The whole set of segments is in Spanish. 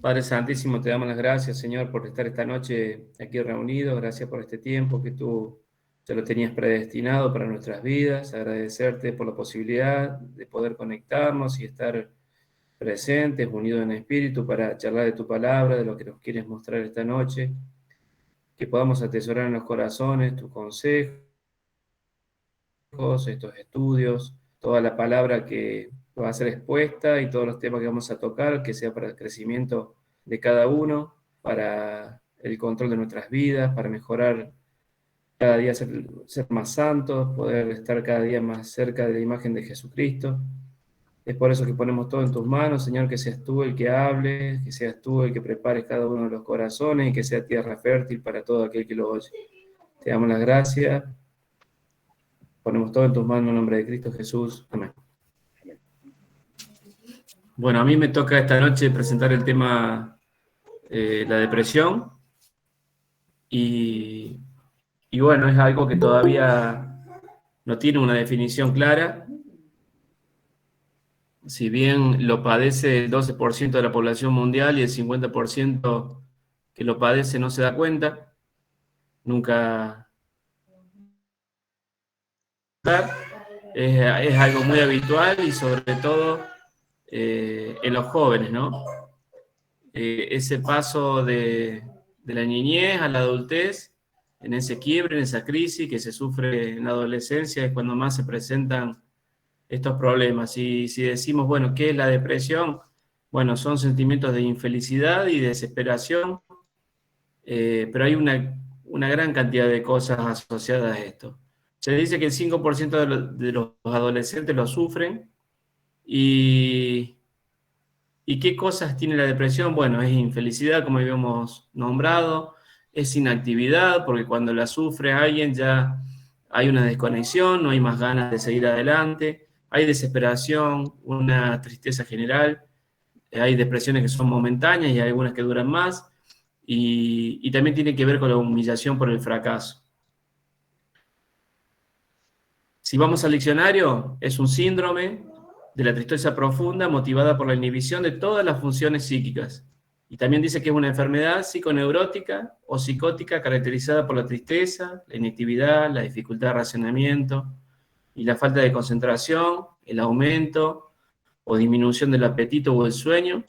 Padre Santísimo, te damos las gracias, Señor, por estar esta noche aquí reunidos. Gracias por este tiempo que tú ya lo tenías predestinado para nuestras vidas. Agradecerte por la posibilidad de poder conectarnos y estar presentes, unidos en espíritu, para charlar de tu palabra, de lo que nos quieres mostrar esta noche. Que podamos atesorar en los corazones tus consejos, estos estudios, toda la palabra que va a ser expuesta y todos los temas que vamos a tocar, que sea para el crecimiento de cada uno, para el control de nuestras vidas, para mejorar cada día, ser más santos, poder estar cada día más cerca de la imagen de Jesucristo. Es por eso que ponemos todo en tus manos, Señor, que seas tú el que hable, que seas tú el que prepares cada uno de los corazones y que sea tierra fértil para todo aquel que lo oye. Te damos las gracias. Ponemos todo en tus manos en el nombre de Cristo Jesús. Amén. Bueno, a mí me toca esta noche presentar el tema la depresión y, y bueno, es algo que todavía no tiene una definición clara. Si bien lo padece el 12% de la población mundial y el 50% que lo padece no se da cuenta, nunca es algo muy habitual y sobre todo en los jóvenes, ¿no? Ese paso de la niñez a la adultez, en ese quiebre, en esa crisis que se sufre en la adolescencia, es cuando más se presentan estos problemas. Y si decimos, bueno, ¿qué es la depresión? Bueno, son sentimientos de infelicidad y desesperación, pero hay una gran cantidad de cosas asociadas a esto. Se dice que el 5% de los adolescentes lo sufren. ¿Y qué cosas tiene la depresión? Bueno, es infelicidad, como habíamos nombrado, es inactividad, porque cuando la sufre alguien ya hay una desconexión, no hay más ganas de seguir adelante, hay desesperación, una tristeza general, hay depresiones que son momentáneas y hay algunas que duran más, y también tiene que ver con la humillación por el fracaso. Si vamos al diccionario, es un síndrome de la tristeza profunda motivada por la inhibición de todas las funciones psíquicas. Y también dice que es una enfermedad psiconeurótica o psicótica caracterizada por la tristeza, la inactividad, la dificultad de razonamiento y la falta de concentración, el aumento o disminución del apetito o el sueño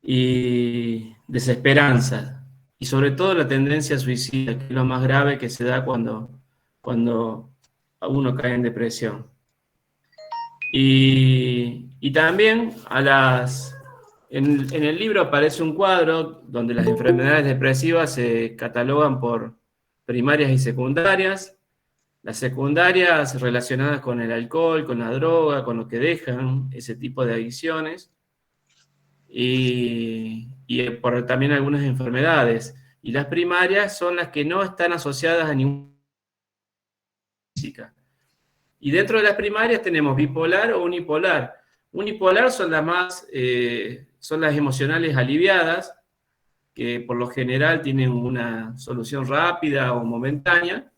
y desesperanza. Y sobre todo la tendencia suicida, que es lo más grave que se da cuando uno cae en depresión. Y también en el libro aparece un cuadro donde las enfermedades depresivas se catalogan por primarias y secundarias. Las secundarias relacionadas con el alcohol, con la droga, con lo que dejan ese tipo de adicciones. Y por también algunas enfermedades. Y las primarias son las que no están asociadas a ninguna física. Y dentro de las primarias tenemos bipolar o unipolar. Unipolar son son las emocionales aliviadas, que por lo general tienen una solución rápida o momentánea.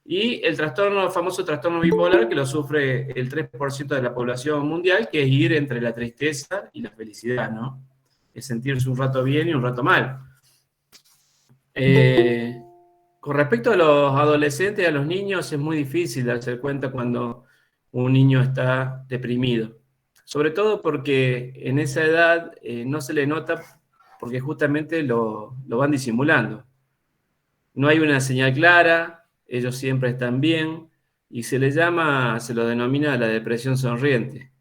Y el famoso trastorno bipolar, que lo sufre el 3% de la población mundial, que es ir entre la tristeza y la felicidad, ¿no? Es sentirse un rato bien y un rato mal. Eh, con respecto a los adolescentes y a los niños, es muy difícil darse cuenta cuando un niño está deprimido. Sobre todo porque en esa edad no se le nota porque justamente lo van disimulando. No hay una señal clara, ellos siempre están bien y se lo denomina la depresión sonriente,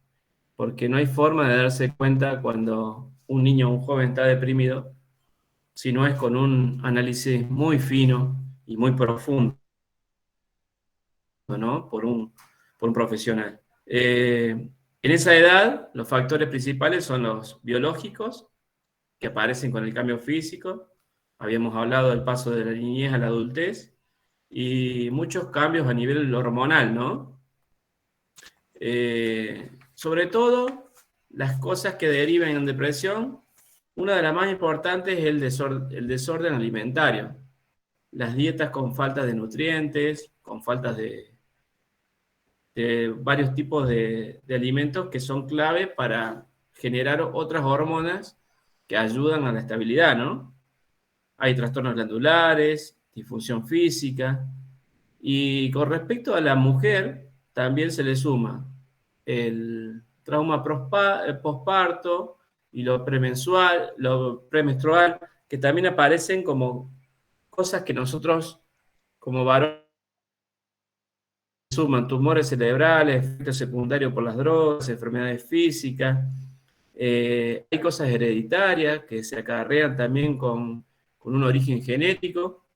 porque no hay forma de darse cuenta cuando un niño o un joven está deprimido si no es con un análisis muy fino y muy profundo, ¿no? Por un profesional. En esa edad, los factores principales son los biológicos, que aparecen con el cambio físico. Habíamos hablado del paso de la niñez a la adultez y muchos cambios a nivel hormonal, ¿no? Sobre todo, las cosas que derivan en depresión, una de las más importantes es el desorden alimentario. Las dietas con falta de nutrientes, con faltas de varios tipos de alimentos que son clave para generar otras hormonas que ayudan a la estabilidad, ¿no? Hay trastornos glandulares, disfunción física, y con respecto a la mujer, también se le suma el trauma posparto y lo premenstrual, que también aparecen como cosas que nosotros, como varones, suman tumores cerebrales, efectos secundarios por las drogas, enfermedades físicas. Hay cosas hereditarias que se acarrean también con un origen genético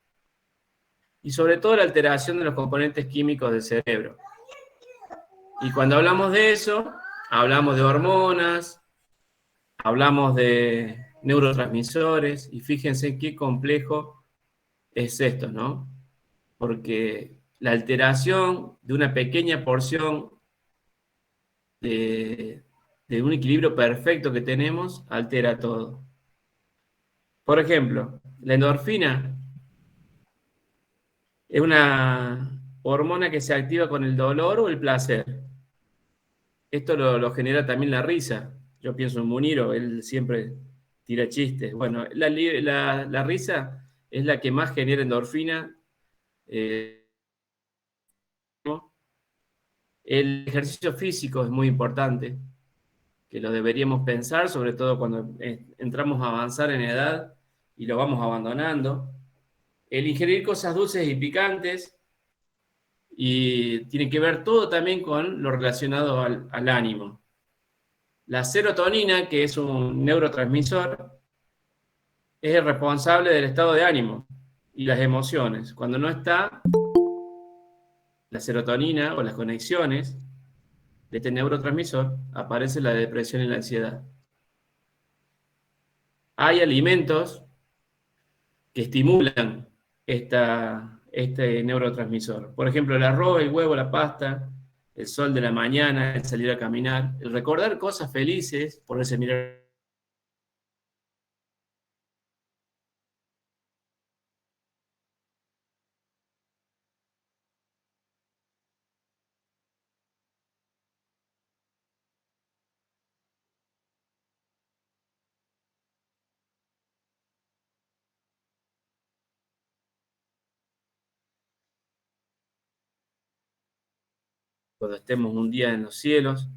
y sobre todo la alteración de los componentes químicos del cerebro. Y cuando hablamos de eso, hablamos de hormonas, hablamos de neurotransmisores, y fíjense qué complejo es esto, ¿no? Porque la alteración de una pequeña porción de, de un equilibrio perfecto que tenemos altera todo. Por ejemplo, la endorfina es una hormona que se activa con el dolor o el placer. Esto lo genera también la risa. Yo pienso en Muniro, él siempre tira chistes. Bueno, la risa es la que más genera endorfina. ¿No? El ejercicio físico es muy importante, que lo deberíamos pensar, sobre todo cuando entramos a avanzar en edad y lo vamos abandonando. El ingerir cosas dulces y picantes, y tiene que ver todo también con lo relacionado al ánimo. La serotonina, que es un neurotransmisor, es el responsable del estado de ánimo y las emociones. Cuando no está la serotonina o las conexiones de este neurotransmisor, aparece la depresión y la ansiedad. Hay alimentos que estimulan este neurotransmisor. Por ejemplo, el arroz, el huevo, la pasta, el sol de la mañana, el salir a caminar, el recordar cosas felices, ponerse a mirar. Cuando estemos un día en los cielos.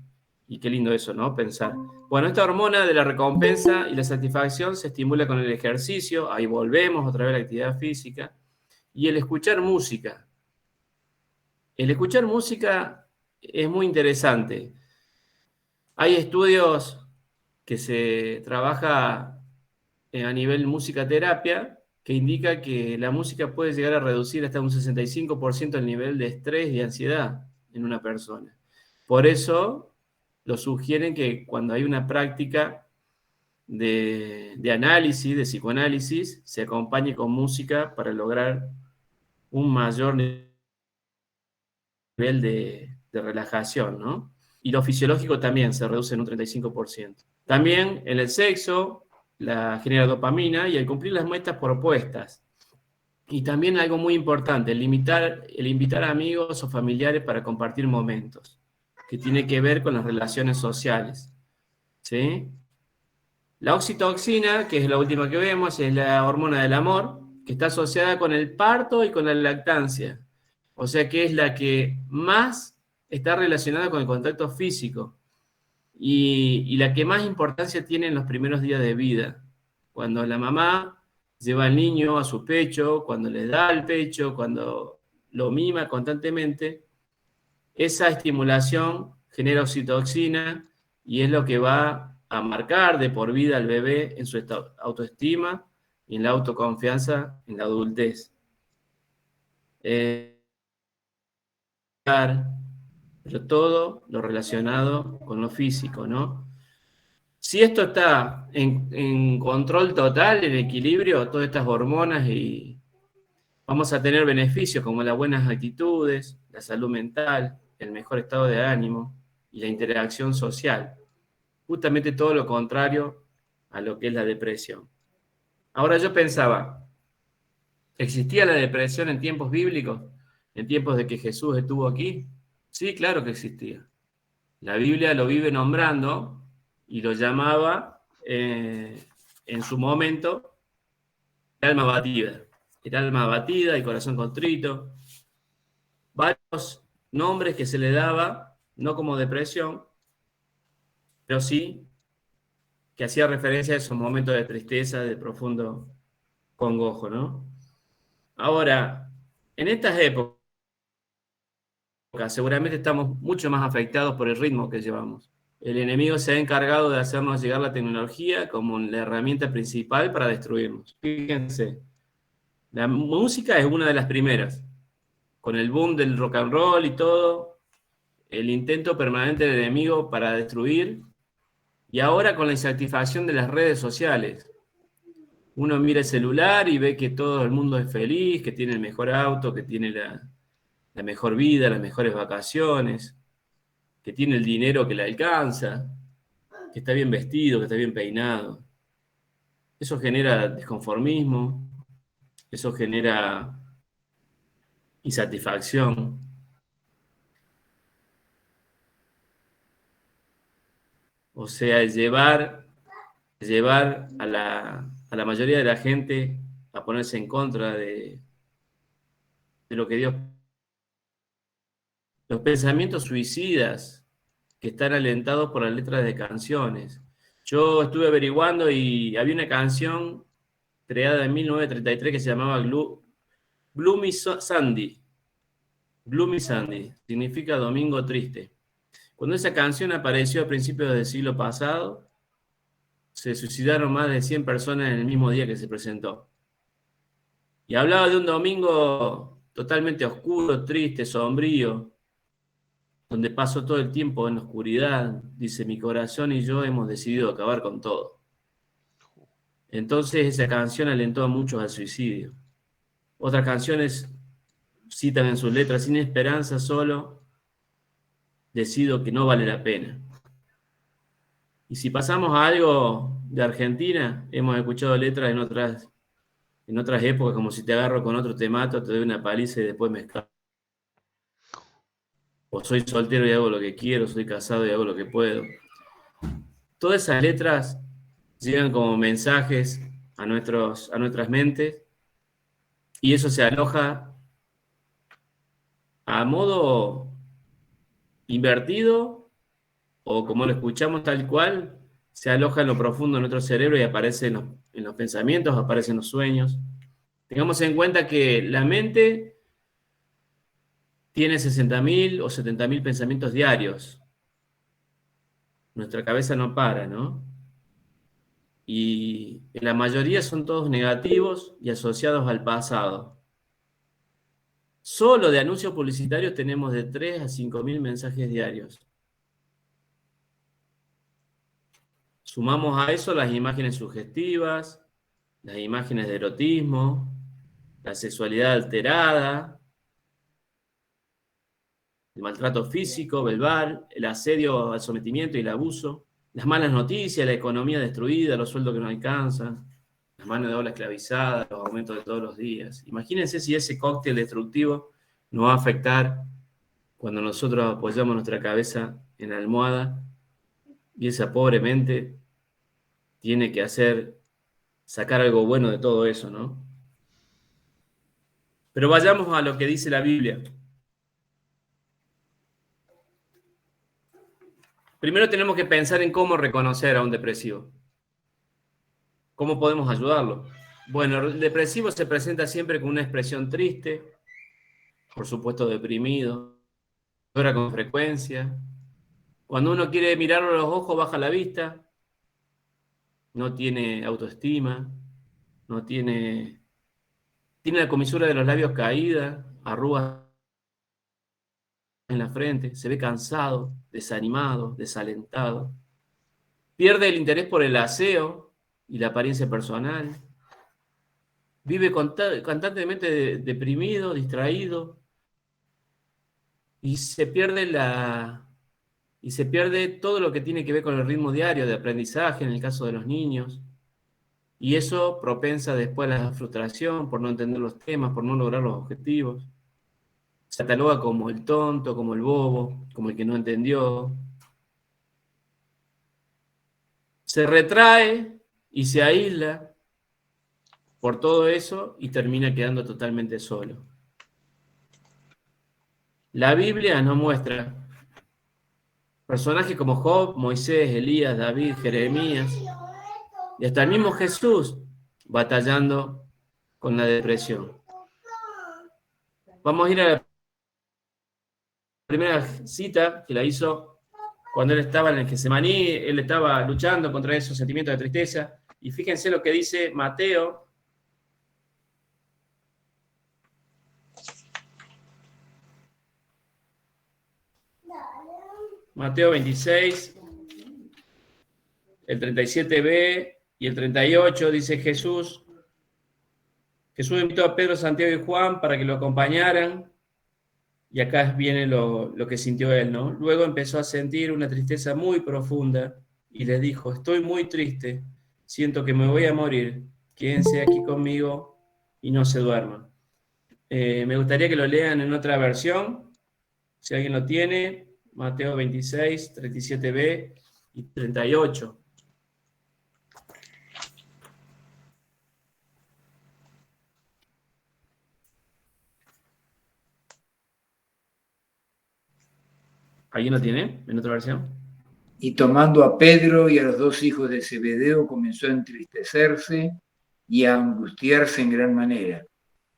Y qué lindo eso, ¿no? Pensar. Bueno, esta hormona de la recompensa y la satisfacción se estimula con el ejercicio, ahí volvemos otra vez a la actividad física, y el escuchar música. El escuchar música es muy interesante. Hay estudios que se trabaja a nivel música terapia que indica que la música puede llegar a reducir hasta un 65% el nivel de estrés y ansiedad en una persona. Por eso lo sugieren que cuando hay una práctica de análisis, de psicoanálisis, se acompañe con música para lograr un mayor nivel de relajación, ¿no? Y lo fisiológico también se reduce en un 35%. También en el sexo, la genera dopamina y al cumplir las metas propuestas. Y también algo muy importante, el invitar a amigos o familiares para compartir momentos, que tiene que ver con las relaciones sociales. ¿Sí? La oxitocina, que es la última que vemos, es la hormona del amor, que está asociada con el parto y con la lactancia. O sea que es la que más está relacionada con el contacto físico y la que más importancia tiene en los primeros días de vida. Cuando la mamá lleva al niño a su pecho, cuando le da al pecho, cuando lo mima constantemente, esa estimulación genera oxitocina y es lo que va a marcar de por vida al bebé en su autoestima y en la autoconfianza en la adultez. Pero todo lo relacionado con lo físico, ¿no? Si esto está en control total, en equilibrio, todas estas hormonas, y vamos a tener beneficios como las buenas actitudes, la salud mental, el mejor estado de ánimo y la interacción social. Justamente todo lo contrario a lo que es la depresión. Ahora yo pensaba, ¿existía la depresión en tiempos bíblicos? ¿En tiempos de que Jesús estuvo aquí? Sí, claro que existía. La Biblia lo vive nombrando y lo llamaba en su momento el alma abatida. El alma abatida, el corazón contrito. Varios nombres que se le daba, no como depresión, pero sí que hacía referencia a esos momentos de tristeza, de profundo congojo, ¿no? Ahora, en estas épocas, seguramente estamos mucho más afectados por el ritmo que llevamos. El enemigo se ha encargado de hacernos llegar la tecnología como la herramienta principal para destruirnos. Fíjense, la música es una de las primeras. Con el boom del rock and roll y todo, el intento permanente del enemigo para destruir, y ahora con la insatisfacción de las redes sociales. Uno mira el celular y ve que todo el mundo es feliz, que tiene el mejor auto, que tiene la mejor vida, las mejores vacaciones, que tiene el dinero que le alcanza, que está bien vestido, que está bien peinado. Eso genera desconformismo, eso genera insatisfacción. O sea, llevar a la mayoría de la gente a ponerse en contra de lo que Dios... Los pensamientos suicidas que están alentados por las letras de canciones. Yo estuve averiguando y había una canción creada en 1933 que se llamaba Gloomy Sunday. Gloomy Sunday significa domingo triste. Cuando esa canción apareció a principios del siglo pasado, se suicidaron más de 100 personas en el mismo día que se presentó. Y hablaba de un domingo totalmente oscuro, triste, sombrío, donde paso todo el tiempo en la oscuridad. Dice, mi corazón y yo hemos decidido acabar con todo. Entonces esa canción alentó a muchos al suicidio. Otras canciones citan en sus letras, sin esperanza solo, decido que no vale la pena. Y si pasamos a algo de Argentina, hemos escuchado letras en otras épocas, como si te agarro con otro te mato, te doy una paliza y después me escapo. O soy soltero y hago lo que quiero, soy casado y hago lo que puedo. Todas esas letras llegan como mensajes a nuestras mentes y eso se aloja a modo invertido o como lo escuchamos tal cual, se aloja en lo profundo de nuestro cerebro y aparece en los pensamientos, aparece en los sueños. Tengamos en cuenta que la mente tiene 60.000 o 70.000 pensamientos diarios. Nuestra cabeza no para, ¿no? Y en la mayoría son todos negativos y asociados al pasado. Solo de anuncios publicitarios tenemos de 3 a 5.000 mensajes diarios. Sumamos a eso las imágenes sugestivas, las imágenes de erotismo, la sexualidad alterada, el maltrato físico, verbal, el asedio al sometimiento y el abuso, las malas noticias, la economía destruida, los sueldos que no alcanzan, las manos de obra esclavizadas, los aumentos de todos los días. Imagínense si ese cóctel destructivo nos va a afectar cuando nosotros apoyamos nuestra cabeza en la almohada y esa pobre mente tiene que sacar algo bueno de todo eso, ¿no? Pero vayamos a lo que dice la Biblia. Primero tenemos que pensar en cómo reconocer a un depresivo. ¿Cómo podemos ayudarlo? Bueno, el depresivo se presenta siempre con una expresión triste, por supuesto deprimido, llora con frecuencia. Cuando uno quiere mirarlo a los ojos, baja la vista, no tiene autoestima, tiene la comisura de los labios caída, arrugas en la frente, se ve cansado, desanimado, desalentado. Pierde el interés por el aseo y la apariencia personal. Vive constantemente deprimido, distraído, y se pierde todo lo que tiene que ver con el ritmo diario de aprendizaje, en el caso de los niños. Y eso propensa después a la frustración por no entender los temas, por no lograr los objetivos. Se cataloga como el tonto, como el bobo, como el que no entendió. se retrae y se aísla por todo eso y termina quedando totalmente solo. La Biblia nos muestra personajes como Job, Moisés, Elías, David, Jeremías y hasta el mismo Jesús batallando con la depresión. Vamos a ir a la primera cita que la hizo cuando él estaba en el Getsemaní. Él estaba luchando contra esos sentimientos de tristeza. Y fíjense lo que dice Mateo. Mateo 26, el 37b y el 38, dice Jesús. Jesús invitó a Pedro, Santiago y Juan para que lo acompañaran. Y acá viene lo que sintió él, ¿no? Luego empezó a sentir una tristeza muy profunda y les dijo: estoy muy triste, siento que me voy a morir, quédense aquí conmigo y no se duerman. Me gustaría que lo lean en otra versión, si alguien lo tiene, Mateo 26, 37b y 38. ¿Alguien lo tiene en otra versión? Y tomando a Pedro y a los dos hijos de Zebedeo, comenzó a entristecerse y a angustiarse en gran manera.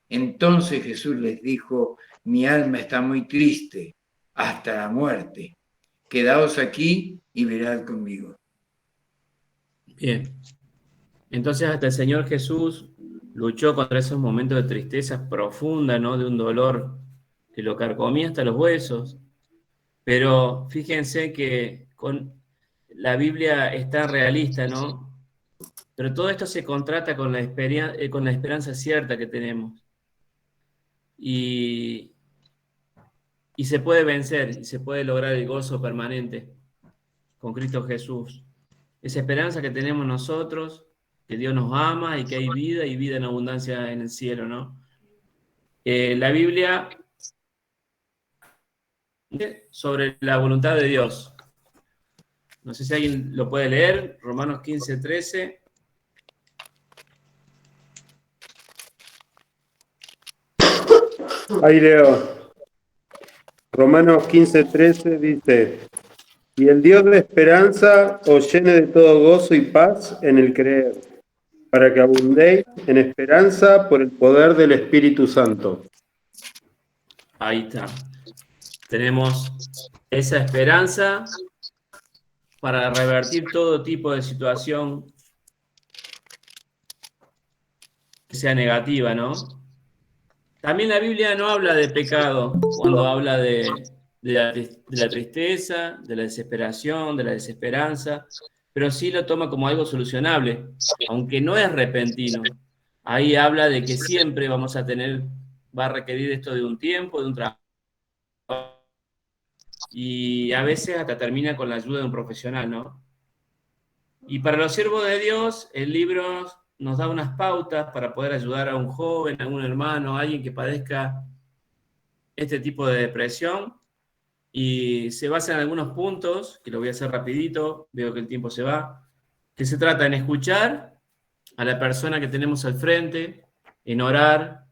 Entonces Jesús les dijo: mi alma está muy triste hasta la muerte. Quedaos aquí y velad conmigo. Bien. Entonces hasta el Señor Jesús luchó contra esos momentos de tristeza profunda, ¿no? De un dolor que lo carcomía hasta los huesos. Pero fíjense que con la Biblia es tan realista, ¿no? Pero todo esto se contrasta con la esperanza cierta que tenemos. Y se puede vencer, y se puede lograr el gozo permanente con Cristo Jesús. Esa esperanza que tenemos nosotros, que Dios nos ama y que hay vida y vida en abundancia en el cielo, ¿no? La Biblia sobre la voluntad de Dios. No sé si alguien lo puede leer, Romanos 15, 13. Ahí leo. Romanos 15:13 dice: y el Dios de esperanza os llene de todo gozo y paz en el creer, para que abundéis en esperanza por el poder del Espíritu Santo. Ahí está. Tenemos esa esperanza para revertir todo tipo de situación que sea negativa, ¿no? También la Biblia no habla de pecado cuando habla de la tristeza, de la desesperación, de la desesperanza, pero sí lo toma como algo solucionable, aunque no es repentino. Ahí habla de que siempre vamos a tener, va a requerir esto de un tiempo, de un trabajo, y a veces hasta termina con la ayuda de un profesional, ¿no? Y para los siervos de Dios, el libro nos da unas pautas para poder ayudar a un joven, a un hermano, a alguien que padezca este tipo de depresión, y se basa en algunos puntos, que lo voy a hacer rapidito, veo que el tiempo se va, que se trata en escuchar a la persona que tenemos al frente, en orar,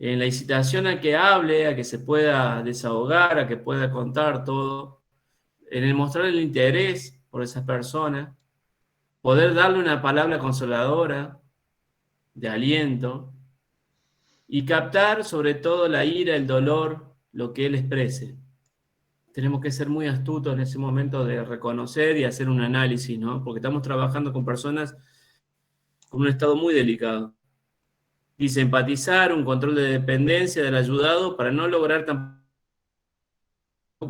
en la incitación a que hable, a que se pueda desahogar, a que pueda contar todo, en el mostrar el interés por esa persona, poder darle una palabra consoladora, de aliento, y captar sobre todo la ira, el dolor, lo que él exprese. Tenemos que ser muy astutos en ese momento de reconocer y hacer un análisis, ¿no? Porque estamos trabajando con personas con un estado muy delicado. Dice empatizar, un control de dependencia del ayudado para no lograr tampoco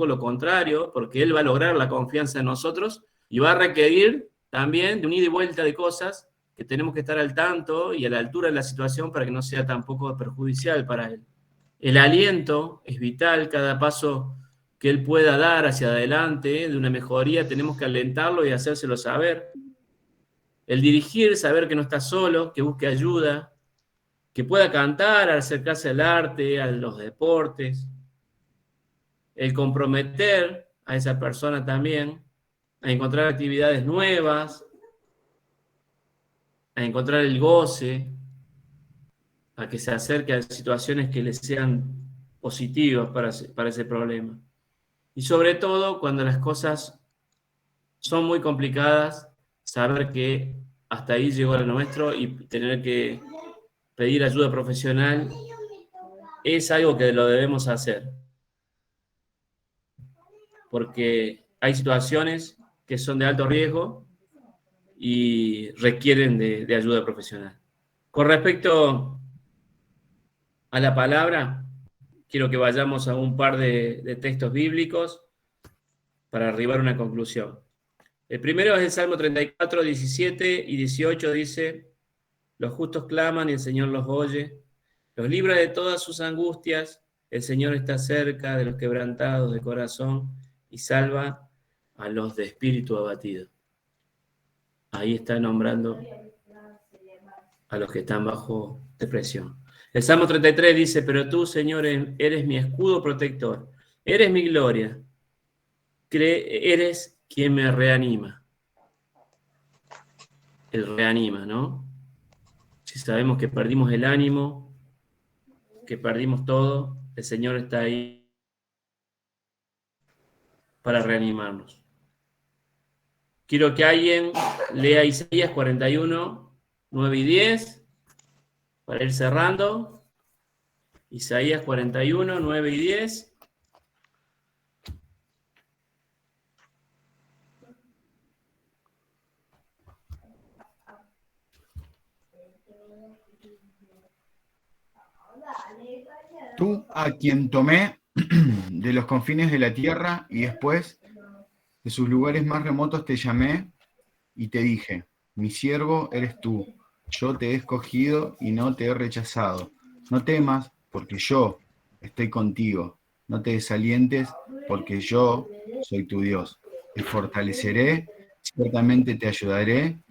lo contrario, porque él va a lograr la confianza en nosotros y va a requerir también de un ida y vuelta de cosas que tenemos que estar al tanto y a la altura de la situación para que no sea tampoco perjudicial para él. El aliento es vital, cada paso que él pueda dar hacia adelante de una mejoría tenemos que alentarlo y hacérselo saber. El dirigir, saber que no está solo, que busque ayuda, que pueda cantar, acercarse al arte, a los deportes. El comprometer a esa persona también a encontrar actividades nuevas, encontrar el goce, a que se acerque a situaciones que le sean positivas para ese problema. Y sobre todo, cuando las cosas son muy complicadas, saber que hasta ahí llegó lo nuestro y tener que pedir ayuda profesional es algo que lo debemos hacer. Porque hay situaciones que son de alto riesgo y requieren de ayuda profesional. Con respecto a la palabra, quiero que vayamos a un par de textos bíblicos para arribar a una conclusión. El primero es el Salmo 34, 17 y 18, dice: los justos claman y el Señor los oye, los libra de todas sus angustias, el Señor está cerca de los quebrantados de corazón y salva a los de espíritu abatido. Ahí está nombrando a los que están bajo depresión. El Salmo 33 dice: pero tú, Señor, eres mi escudo protector, eres mi gloria, eres quien me reanima. El reanima, ¿no? Si sabemos que perdimos el ánimo, que perdimos todo, el Señor está ahí para reanimarnos. Quiero que alguien lea Isaías 41, 9 y 10, para ir cerrando. Isaías 41, 9 y 10. Tú, a quien tomé de los confines de la tierra y después de sus lugares más remotos te llamé y te dije: mi siervo eres tú, yo te he escogido y no te he rechazado. No temas, porque yo estoy contigo. No te desalientes, porque yo soy tu Dios. Te fortaleceré, ciertamente te ayudaré.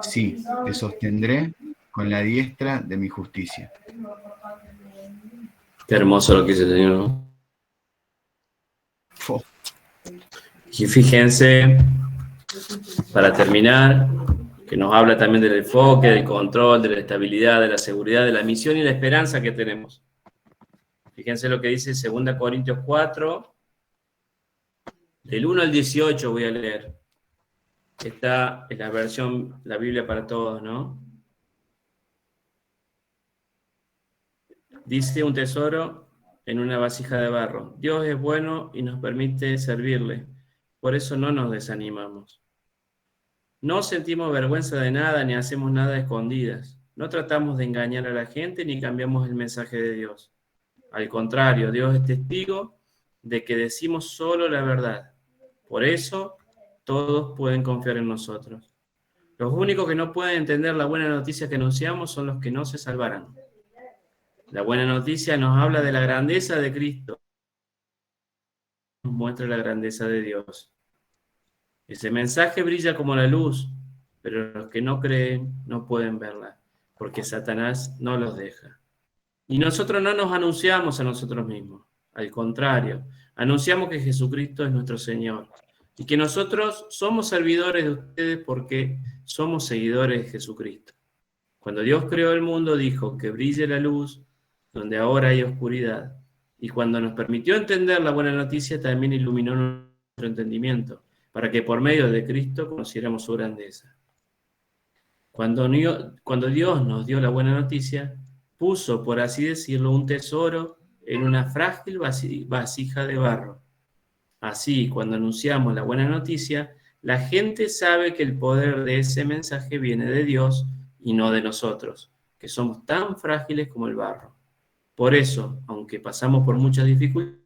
Sí, te sostendré con la diestra de mi justicia. Qué hermoso lo que dice el Señor, ¿no? Y fíjense, para terminar, que nos habla también del enfoque, del control, de la estabilidad, de la seguridad, de la misión y la esperanza que tenemos. Fíjense lo que dice 2 Corintios 4, del 1 al 18 voy a leer. Esta es la versión, la Biblia para todos, ¿no? Dice: un tesoro en una vasija de barro. Dios es bueno y nos permite servirle. Por eso no nos desanimamos. No sentimos vergüenza de nada ni hacemos nada a escondidas. No tratamos de engañar a la gente ni cambiamos el mensaje de Dios. Al contrario, Dios es testigo de que decimos solo la verdad. Por eso todos pueden confiar en nosotros. Los únicos que no pueden entender la buena noticia que anunciamos son los que no se salvarán. La buena noticia nos habla de la grandeza de Cristo. Nos muestra la grandeza de Dios. Ese mensaje brilla como la luz, pero los que no creen no pueden verla, porque Satanás no los deja. Y nosotros no nos anunciamos a nosotros mismos. Al contrario, anunciamos que Jesucristo es nuestro Señor y que nosotros somos servidores de ustedes porque somos seguidores de Jesucristo. Cuando Dios creó el mundo, dijo que brille la luz donde ahora hay oscuridad. Y cuando nos permitió entender la buena noticia, también iluminó nuestro entendimiento, para que por medio de Cristo conociéramos su grandeza. Cuando Dios nos dio la buena noticia, puso, por así decirlo, un tesoro en una frágil vasija de barro. Así, cuando anunciamos la buena noticia, la gente sabe que el poder de ese mensaje viene de Dios y no de nosotros, que somos tan frágiles como el barro. Por eso, aunque pasamos por muchas dificultades,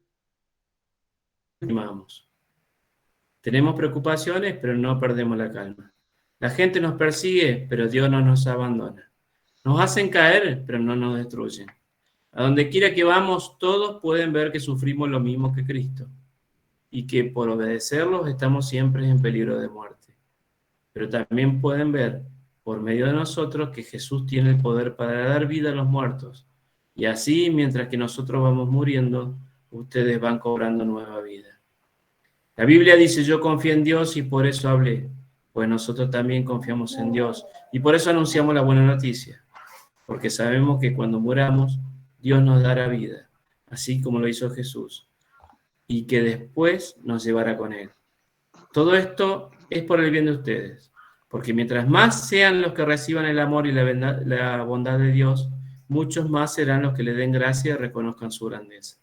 tenemos preocupaciones, pero no perdemos la calma. La gente nos persigue, pero Dios no nos abandona. Nos hacen caer, pero no nos destruyen. A donde quiera que vamos, todos pueden ver que sufrimos lo mismo que Cristo y que por obedecerlos estamos siempre en peligro de muerte. Pero también pueden ver, por medio de nosotros, que Jesús tiene el poder para dar vida a los muertos. Y así, mientras que nosotros vamos muriendo, ustedes van cobrando nueva vida. La Biblia dice: yo confío en Dios y por eso hablé. pues nosotros también confiamos en Dios. Y por eso anunciamos la buena noticia, porque sabemos que cuando muramos, Dios nos dará vida, así como lo hizo Jesús, y que después nos llevará con Él. Todo esto es por el bien de ustedes, porque mientras más sean los que reciban el amor y la bondad de Dios, muchos más serán los que le den gracia y reconozcan su grandeza.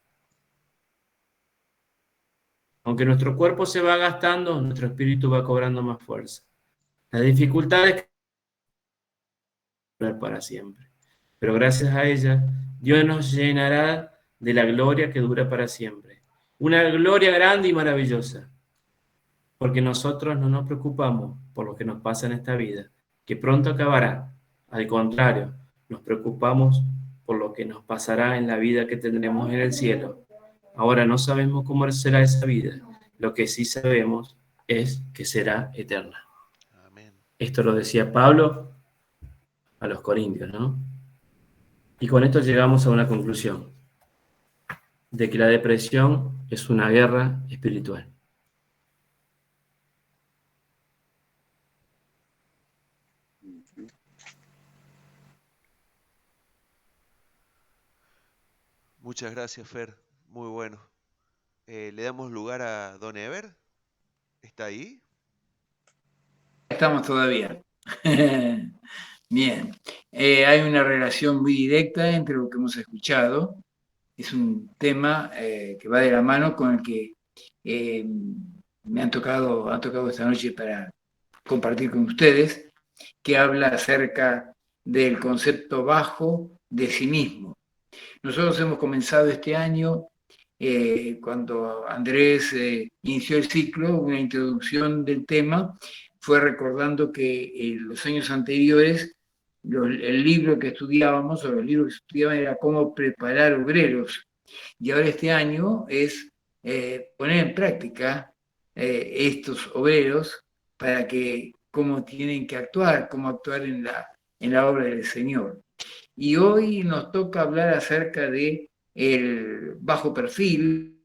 Aunque nuestro cuerpo se va gastando, nuestro espíritu va cobrando más fuerza. La dificultad es durar para siempre, pero gracias a ella, Dios nos llenará de la gloria que dura para siempre. Una gloria grande y maravillosa, porque nosotros no nos preocupamos por lo que nos pasa en esta vida, que pronto acabará. Al contrario, nos preocupamos por lo que nos pasará en la vida que tendremos en el cielo. Ahora no sabemos cómo será esa vida, lo que sí sabemos es que será eterna. Amén. Esto lo decía Pablo a los Corintios, ¿no? Y con esto llegamos a una conclusión, de que la depresión es una guerra espiritual. Muchas gracias, Fer. Muy bueno. Le damos lugar a Don Ever. ¿Está ahí? Estamos todavía. Bien. Hay una relación muy directa entre lo que hemos escuchado. Es un tema que va de la mano con el que me han tocado esta noche para compartir con ustedes, que habla acerca del concepto bajo de sí mismo. Nosotros hemos comenzado este año, cuando Andrés inició el ciclo, una introducción del tema, fue recordando que en los años anteriores el libro que estudiábamos, o los libros que estudiaban, era cómo preparar obreros. Y ahora este año es poner en práctica estos obreros para que cómo tienen que actuar, cómo actuar en la obra del Señor. Y hoy nos toca hablar acerca de el bajo perfil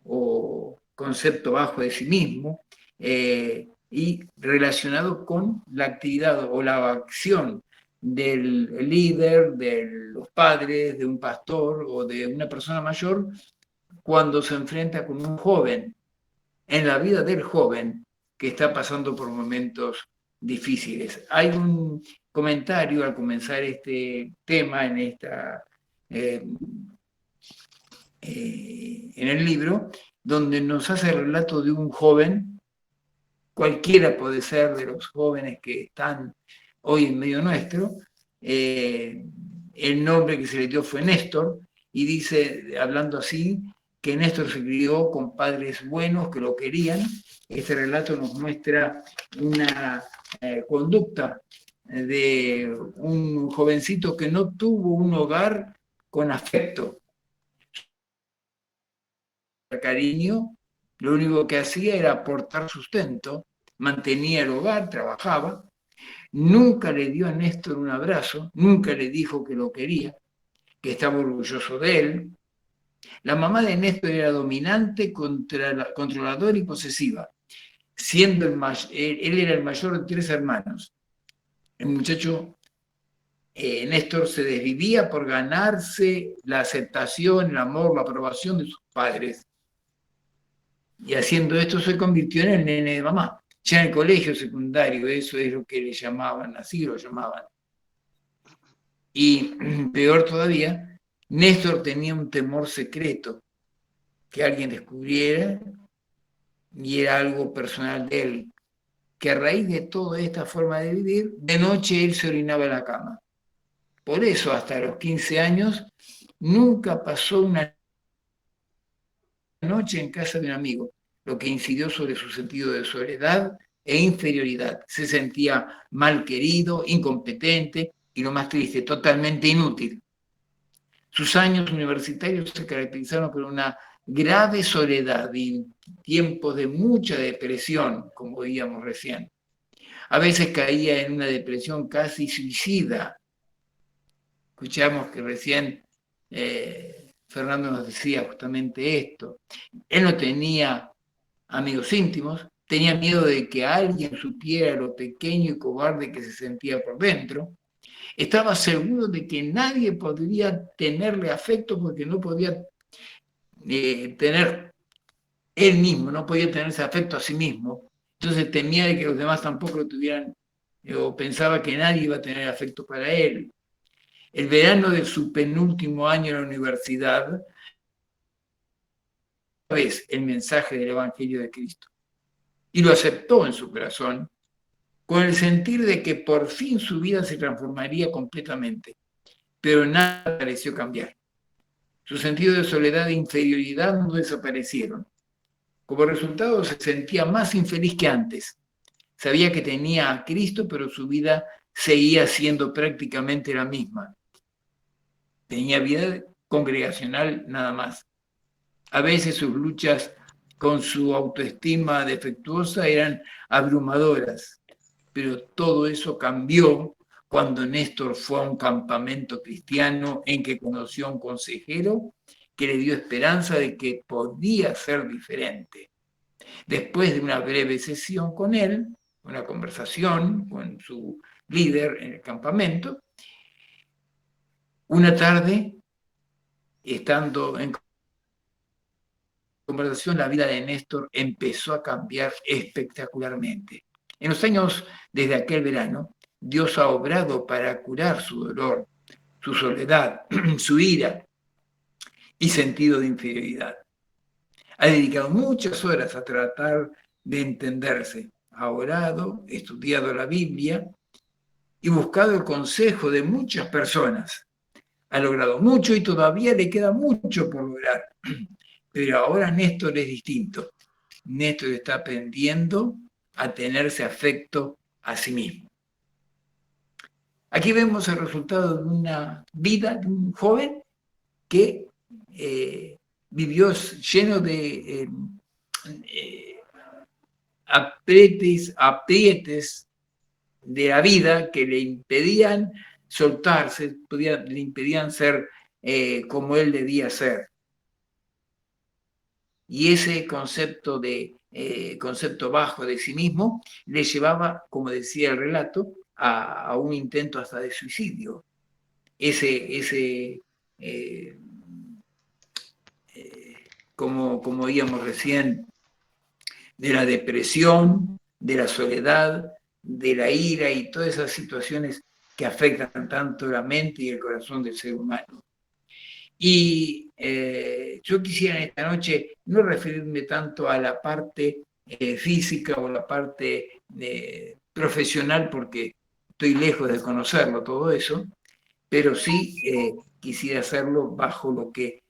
o concepto bajo de sí mismo, y relacionado con la actividad o la acción del líder, de los padres, de un pastor o de una persona mayor cuando se enfrenta con un joven, en la vida del joven que está pasando por momentos difíciles. Hay un comentario al comenzar este tema en el libro, donde nos hace el relato de un joven, cualquiera puede ser de los jóvenes que están hoy en medio nuestro. El nombre que se le dio fue Néstor, y dice, hablando así, que Néstor se crió con padres buenos que lo querían. Este relato nos muestra una conducta de un jovencito que no tuvo un hogar con afecto, cariño. Lo único que hacía era aportar sustento, mantenía el hogar, trabajaba. Nunca le dio a Néstor un abrazo, nunca le dijo que lo quería, que estaba orgulloso de él. La mamá de Néstor era dominante, controladora y posesiva, siendo él era el mayor de 3 hermanos. El muchacho Néstor se desvivía por ganarse la aceptación, el amor, la aprobación de sus padres. Y haciendo esto se convirtió en el nene de mamá. Ya en el colegio secundario, eso es lo que le llamaban, así lo llamaban. Y peor todavía, Néstor tenía un temor secreto, que alguien descubriera, y era algo personal de él, que a raíz de toda esta forma de vivir, de noche él se orinaba en la cama. Por eso, hasta los 15 años, nunca pasó una noche en casa de un amigo, lo que incidió sobre su sentido de soledad e inferioridad. Se sentía mal querido, incompetente y, lo más triste, totalmente inútil. Sus años universitarios se caracterizaron por una grave soledad y tiempos de mucha depresión, como veíamos recién. A veces caía en una depresión casi suicida. Escuchamos que recién Fernando nos decía justamente esto. Él no tenía amigos íntimos, tenía miedo de que alguien supiera lo pequeño y cobarde que se sentía por dentro. Estaba seguro de que nadie podría tenerle afecto porque no podía tener él mismo, no podía tener ese afecto a sí mismo. Entonces temía de que los demás tampoco lo tuvieran, o pensaba que nadie iba a tener afecto para él. El verano de su penúltimo año en la universidad, es el mensaje del Evangelio de Cristo. Y lo aceptó en su corazón, con el sentir de que por fin su vida se transformaría completamente. Pero nada pareció cambiar. Su sentido de soledad e inferioridad no desaparecieron. Como resultado, se sentía más infeliz que antes. Sabía que tenía a Cristo, pero su vida seguía siendo prácticamente la misma. Tenía vida congregacional nada más. A veces sus luchas con su autoestima defectuosa eran abrumadoras, pero todo eso cambió cuando Néstor fue a un campamento cristiano en que conoció a un consejero que le dio esperanza de que podía ser diferente. Después de una breve sesión con él, una conversación con su líder en el campamento, una tarde, estando en conversación, la vida de Néstor empezó a cambiar espectacularmente. En los años desde aquel verano, Dios ha obrado para curar su dolor, su soledad, su ira y sentido de inferioridad. Ha dedicado muchas horas a tratar de entenderse. Ha orado, estudiado la Biblia y buscado el consejo de muchas personas. Ha logrado mucho y todavía le queda mucho por lograr. Pero ahora Néstor es distinto. Néstor está aprendiendo a tenerse afecto a sí mismo. Aquí vemos el resultado de una vida de un joven que vivió lleno de aprietes de la vida que le impedían soltarse, le impedían ser como él debía ser. Y ese concepto bajo de sí mismo le llevaba, como decía el relato, a un intento hasta de suicidio. Como oíamos recién, de la depresión, de la soledad, de la ira y todas esas situaciones que afectan tanto la mente y el corazón del ser humano. Y yo quisiera en esta noche no referirme tanto a la parte física o la parte profesional, porque estoy lejos de conocerlo todo eso, pero sí quisiera hacerlo bajo lo que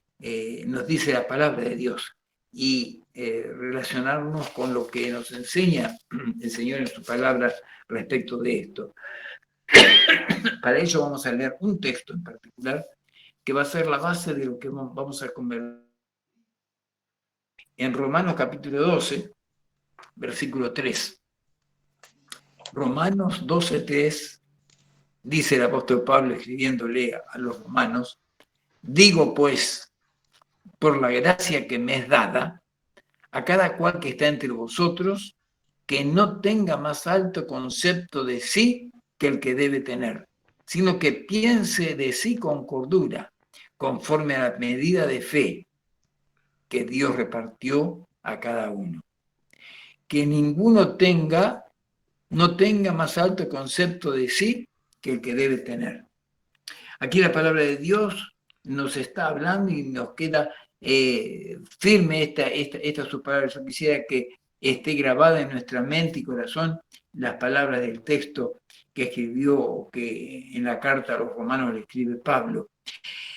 nos dice la palabra de Dios y relacionarnos con lo que nos enseña el Señor en su palabra respecto de esto. Para ello vamos a leer un texto en particular que va a ser la base de lo que vamos a conversar. En Romanos capítulo 12, versículo 3. Romanos 12, 3, dice el apóstol Pablo escribiéndole a los romanos: digo pues, por la gracia que me es dada, a cada cual que está entre vosotros, que no tenga más alto concepto de sí que el que debe tener, sino que piense de sí con cordura, conforme a la medida de fe que Dios repartió a cada uno. Que ninguno no tenga más alto concepto de sí que el que debe tener. Aquí la palabra de Dios nos está hablando y nos queda firme esta su palabra. Yo quisiera que esté grabada en nuestra mente y corazón las palabras del texto que escribió, o que en la carta a los romanos le escribe Pablo.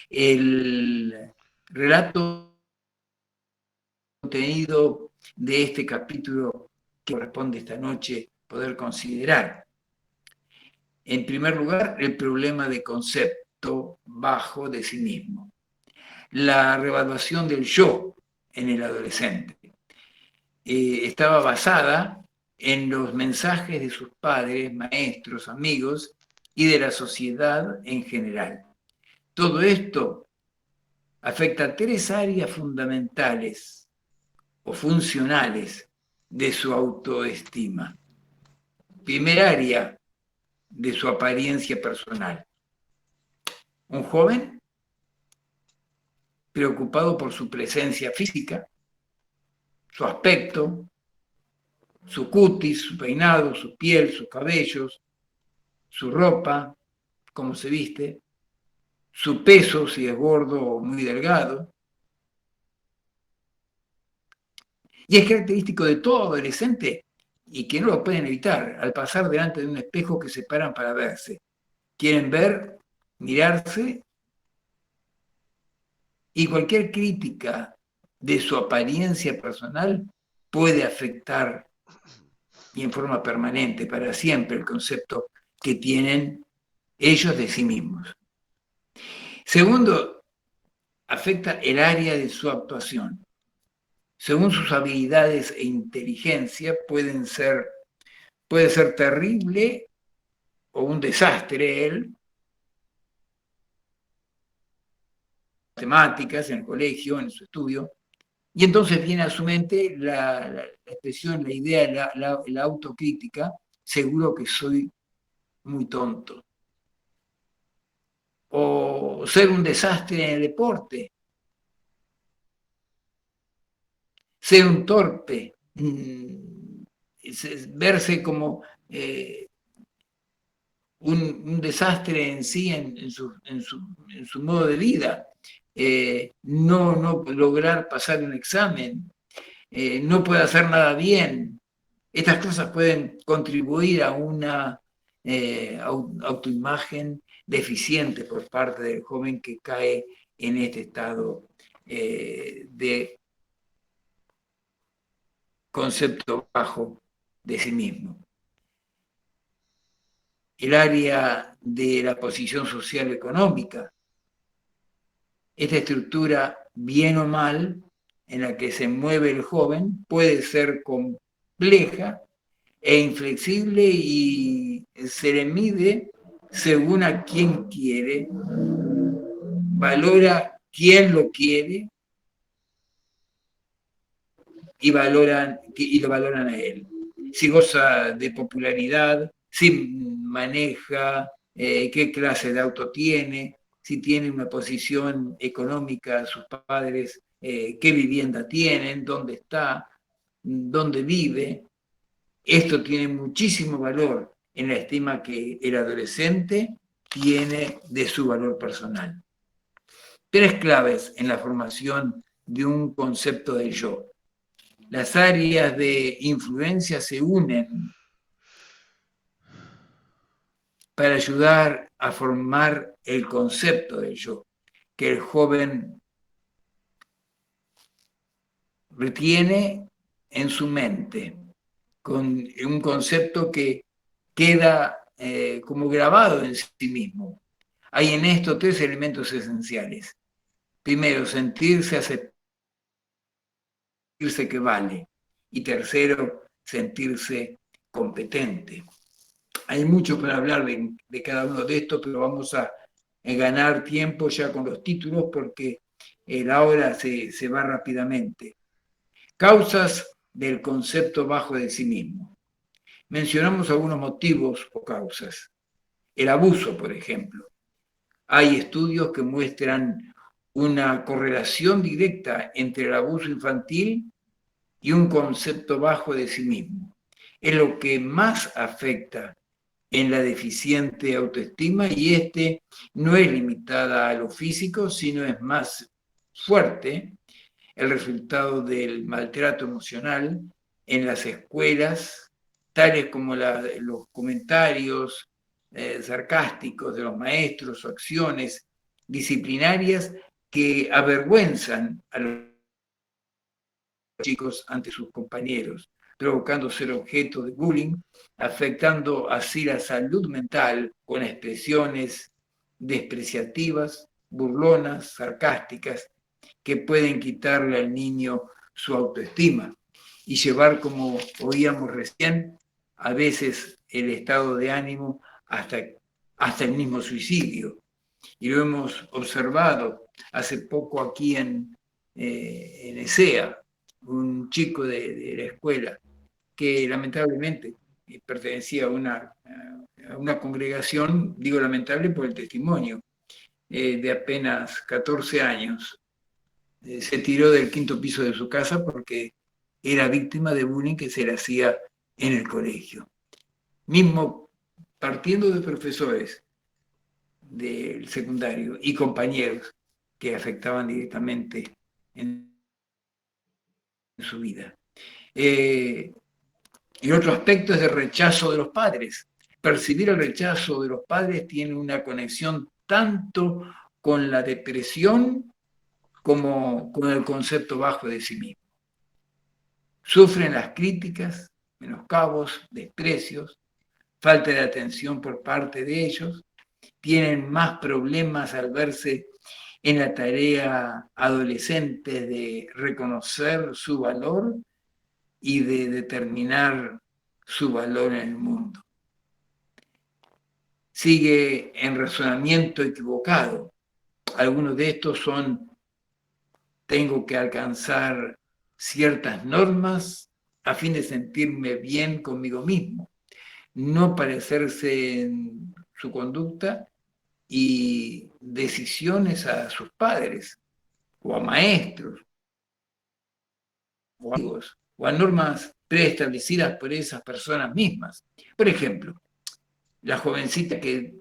El relato contenido de este capítulo que corresponde esta noche poder considerar. En primer lugar, el problema de concepto bajo de sí mismo. La revaluación del yo en el adolescente estaba basada en los mensajes de sus padres, maestros, amigos y de la sociedad en general. Todo esto afecta a tres áreas fundamentales o funcionales de su autoestima. Primer área de su apariencia personal. Un joven preocupado por su presencia física, su aspecto, su cutis, su peinado, su piel, sus cabellos, su ropa, cómo se viste, su peso, si es gordo o muy delgado. Y es característico de todo adolescente y que no lo pueden evitar al pasar delante de un espejo que se paran para verse. Quieren ver, mirarse, y cualquier crítica de su apariencia personal puede afectar y en forma permanente, para siempre, el concepto que tienen ellos de sí mismos. Segundo, afecta el área de su actuación. Según sus habilidades e inteligencia, puede ser terrible o un desastre él, matemáticas en el colegio, en su estudio, y entonces viene a su mente la expresión, la idea, la autocrítica: seguro que soy muy tonto. O ser un desastre en el deporte, ser un torpe, verse como un desastre en sí, en su modo de vida, no lograr pasar un examen, no puede hacer nada bien. Estas cosas pueden contribuir a una autoimagen deficiente por parte del joven que cae en este estado de concepto bajo de sí mismo. El área de la posición social económica, esta estructura, bien o mal, en la que se mueve el joven, puede ser compleja e inflexible y se le mide según a quién quiere, valora quién lo quiere y lo valoran a él. Si goza de popularidad, si maneja, qué clase de auto tiene, si tiene una posición económica, sus padres, qué vivienda tienen, dónde está, dónde vive. Esto tiene muchísimo valor en la estima que el adolescente tiene de su valor personal. 3 claves en la formación de un concepto del yo. Las áreas de influencia se unen para ayudar a formar el concepto del yo, que el joven retiene en su mente, con un concepto que queda como grabado en sí mismo. Hay en esto 3 elementos esenciales. Primero, sentirse que vale. Y tercero, sentirse competente. Hay mucho para hablar de cada uno de estos, pero vamos a ganar tiempo ya con los títulos porque la hora se va rápidamente. Causas del concepto bajo de sí mismo. Mencionamos algunos motivos o causas. El abuso, por ejemplo. Hay estudios que muestran una correlación directa entre el abuso infantil y un concepto bajo de sí mismo. Es lo que más afecta en la deficiente autoestima, y no es limitada a lo físico, sino es más fuerte el resultado del maltrato emocional en las escuelas, tales como los comentarios sarcásticos de los maestros o acciones disciplinarias que avergüenzan a los chicos ante sus compañeros, provocando ser objeto de bullying, afectando así la salud mental con expresiones despreciativas, burlonas, sarcásticas, que pueden quitarle al niño su autoestima y llevar, como oíamos recién, a veces el estado de ánimo hasta el mismo suicidio. Y lo hemos observado hace poco aquí en ESEA, un chico de la escuela que lamentablemente pertenecía a una congregación, digo lamentable por el testimonio, de apenas 14 años. Se tiró del 5º piso de su casa porque era víctima de bullying que se le hacía en el colegio. Mismo partiendo de profesores del secundario y compañeros que afectaban directamente en su vida. Y otro aspecto es el rechazo de los padres. Percibir el rechazo de los padres tiene una conexión tanto con la depresión como con el concepto bajo de sí mismo. Sufren las críticas, menoscabos, desprecios, falta de atención por parte de ellos, tienen más problemas al verse en la tarea adolescente de reconocer su valor y de determinar su valor en el mundo. Sigue en razonamiento equivocado. Algunos de estos son: tengo que alcanzar ciertas normas a fin de sentirme bien conmigo mismo, no parecerse en su conducta y decisiones a sus padres o a maestros o amigos o a normas preestablecidas por esas personas mismas. Por ejemplo, la jovencita que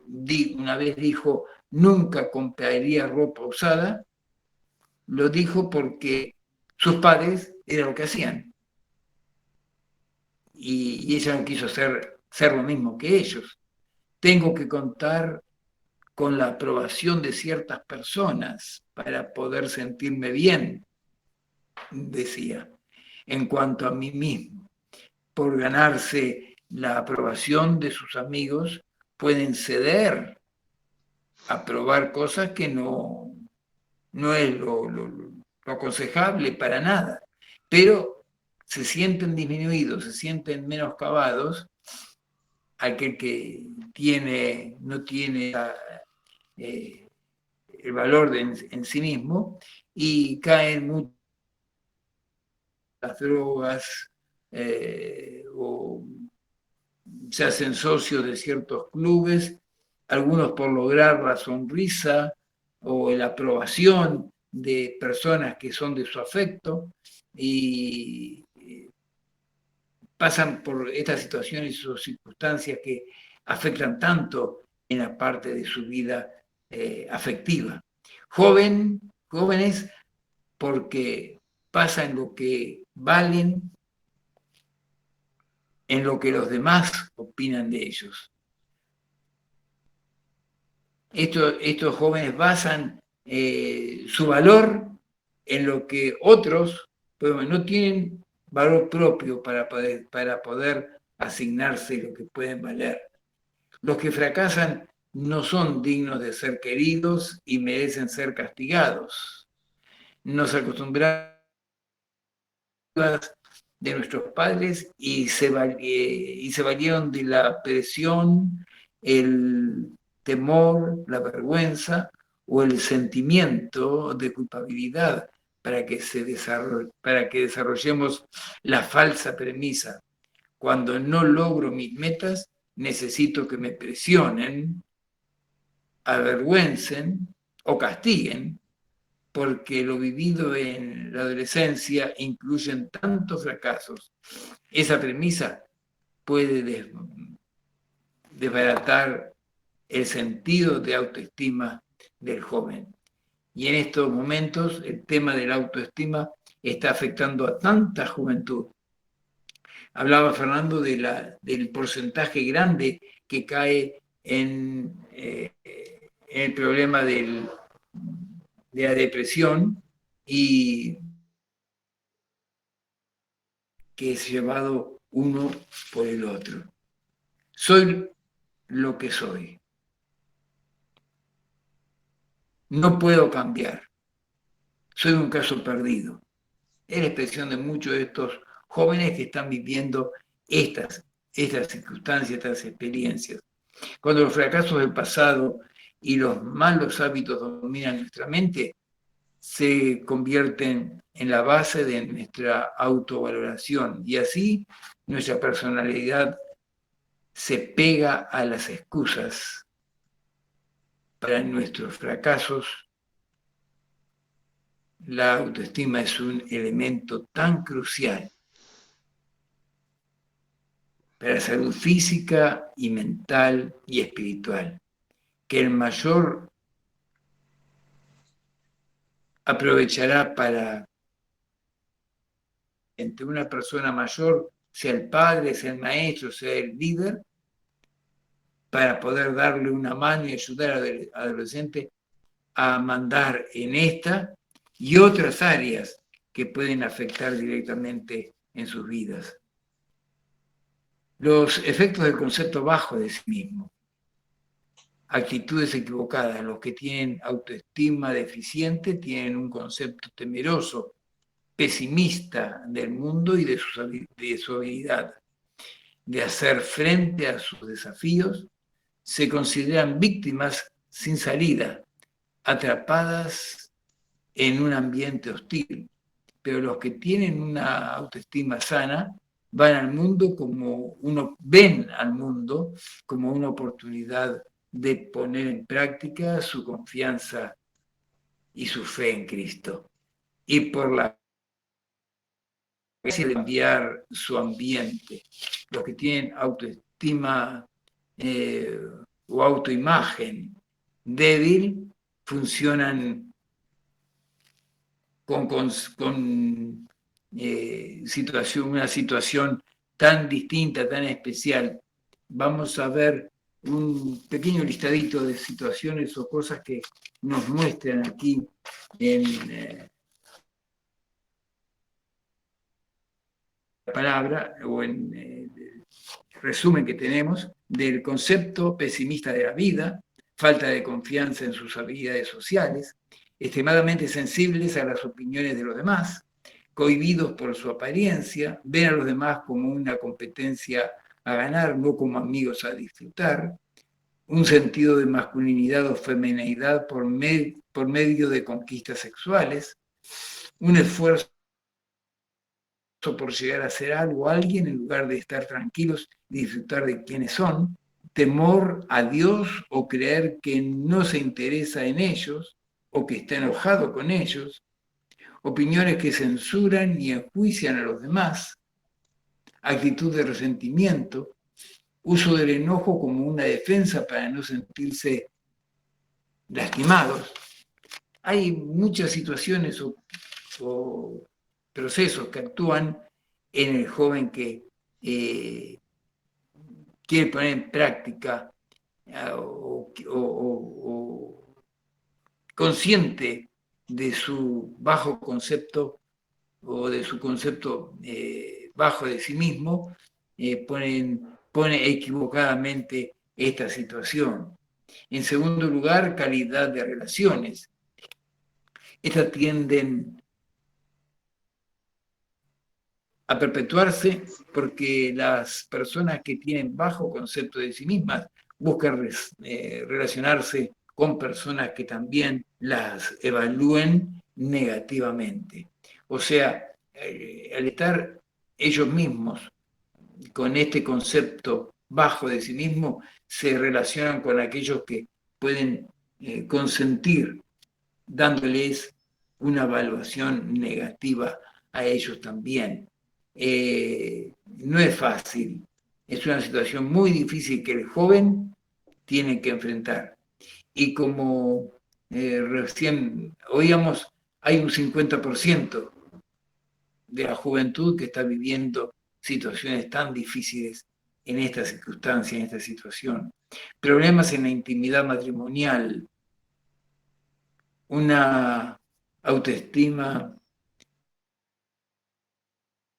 una vez dijo nunca compraría ropa usada, lo dijo porque sus padres era lo que hacían. Y ella no quiso ser lo mismo que ellos. Tengo que contar con la aprobación de ciertas personas para poder sentirme bien, decía. En cuanto a mí mismo, por ganarse la aprobación de sus amigos, pueden ceder a probar cosas que no es lo aconsejable para nada, pero se sienten disminuidos, se sienten menoscabados aquel que no tiene el valor en sí mismo y caen mucho las drogas o se hacen socios de ciertos clubes, algunos por lograr la sonrisa o la aprobación de personas que son de su afecto, y pasan por estas situaciones o circunstancias que afectan tanto en la parte de su vida afectiva. Jóvenes porque pasan lo que valen en lo que los demás opinan de ellos. Estos jóvenes basan su valor en lo que otros no tienen valor propio para poder asignarse lo que pueden valer. Los que fracasan no son dignos de ser queridos y merecen ser castigados. Nos acostumbramos de nuestros padres y se valieron de la presión, el temor, la vergüenza o el sentimiento de culpabilidad para que desarrollemos la falsa premisa: cuando no logro mis metas, necesito que me presionen, avergüencen o castiguen, porque lo vivido en la adolescencia incluye tantos fracasos. Esa premisa puede desbaratar el sentido de autoestima del joven. Y en estos momentos el tema de la autoestima está afectando a tanta juventud. Hablaba Fernando del porcentaje grande que cae en el problema de la depresión y que es llevado uno por el otro. Soy lo que soy. No puedo cambiar. Soy un caso perdido. Es la expresión de muchos de estos jóvenes que están viviendo estas circunstancias, estas experiencias. Cuando los fracasos del pasado y los malos hábitos dominan nuestra mente, se convierten en la base de nuestra autovaloración y así nuestra personalidad se pega a las excusas para nuestros fracasos. La autoestima es un elemento tan crucial para la salud física y mental y espiritual, que el mayor aprovechará para, entre una persona mayor, sea el padre, sea el maestro, sea el líder, para poder darle una mano y ayudar al adolescente a mandar en esta y otras áreas que pueden afectar directamente en sus vidas. Los efectos del concepto bajo de sí mismo, actitudes equivocadas. Los que tienen autoestima deficiente tienen un concepto temeroso, pesimista del mundo y de su habilidad de hacer frente a sus desafíos. Se consideran víctimas sin salida, atrapadas en un ambiente hostil. Pero los que tienen una autoestima sana ven al mundo como una oportunidad de poner en práctica su confianza y su fe en Cristo. Y por la gracia de cambiar su ambiente. Los que tienen autoestima o autoimagen débil funcionan con una situación tan distinta, tan especial. Vamos a ver un pequeño listadito de situaciones o cosas que nos muestran aquí en la palabra o en el resumen que tenemos del concepto pesimista de la vida, falta de confianza en sus habilidades sociales, extremadamente sensibles a las opiniones de los demás, cohibidos por su apariencia, ven a los demás como una competencia a ganar, no como amigos a disfrutar, un sentido de masculinidad o femineidad por medio de conquistas sexuales, un esfuerzo por llegar a ser algo, alguien, en lugar de estar tranquilos y disfrutar de quienes son, temor a Dios o creer que no se interesa en ellos o que está enojado con ellos, opiniones que censuran y enjuician a los demás, actitud de resentimiento, uso del enojo como una defensa para no sentirse lastimados. Hay muchas situaciones o procesos que actúan en el joven que quiere poner en práctica o consciente de su bajo concepto o de su concepto bajo de sí mismo, pone equivocadamente esta situación. En segundo lugar, calidad de relaciones. Estas tienden a perpetuarse porque las personas que tienen bajo concepto de sí mismas buscan relacionarse con personas que también las evalúen negativamente. O sea, al estar ellos mismos con este concepto bajo de sí mismo, se relacionan con aquellos que pueden consentir, dándoles una evaluación negativa a ellos también. No es fácil, es una situación muy difícil que el joven tiene que enfrentar. Y como recién oíamos, hay un 50% de la juventud que está viviendo situaciones tan difíciles en esta circunstancia, en esta situación. Problemas en la intimidad matrimonial, una autoestima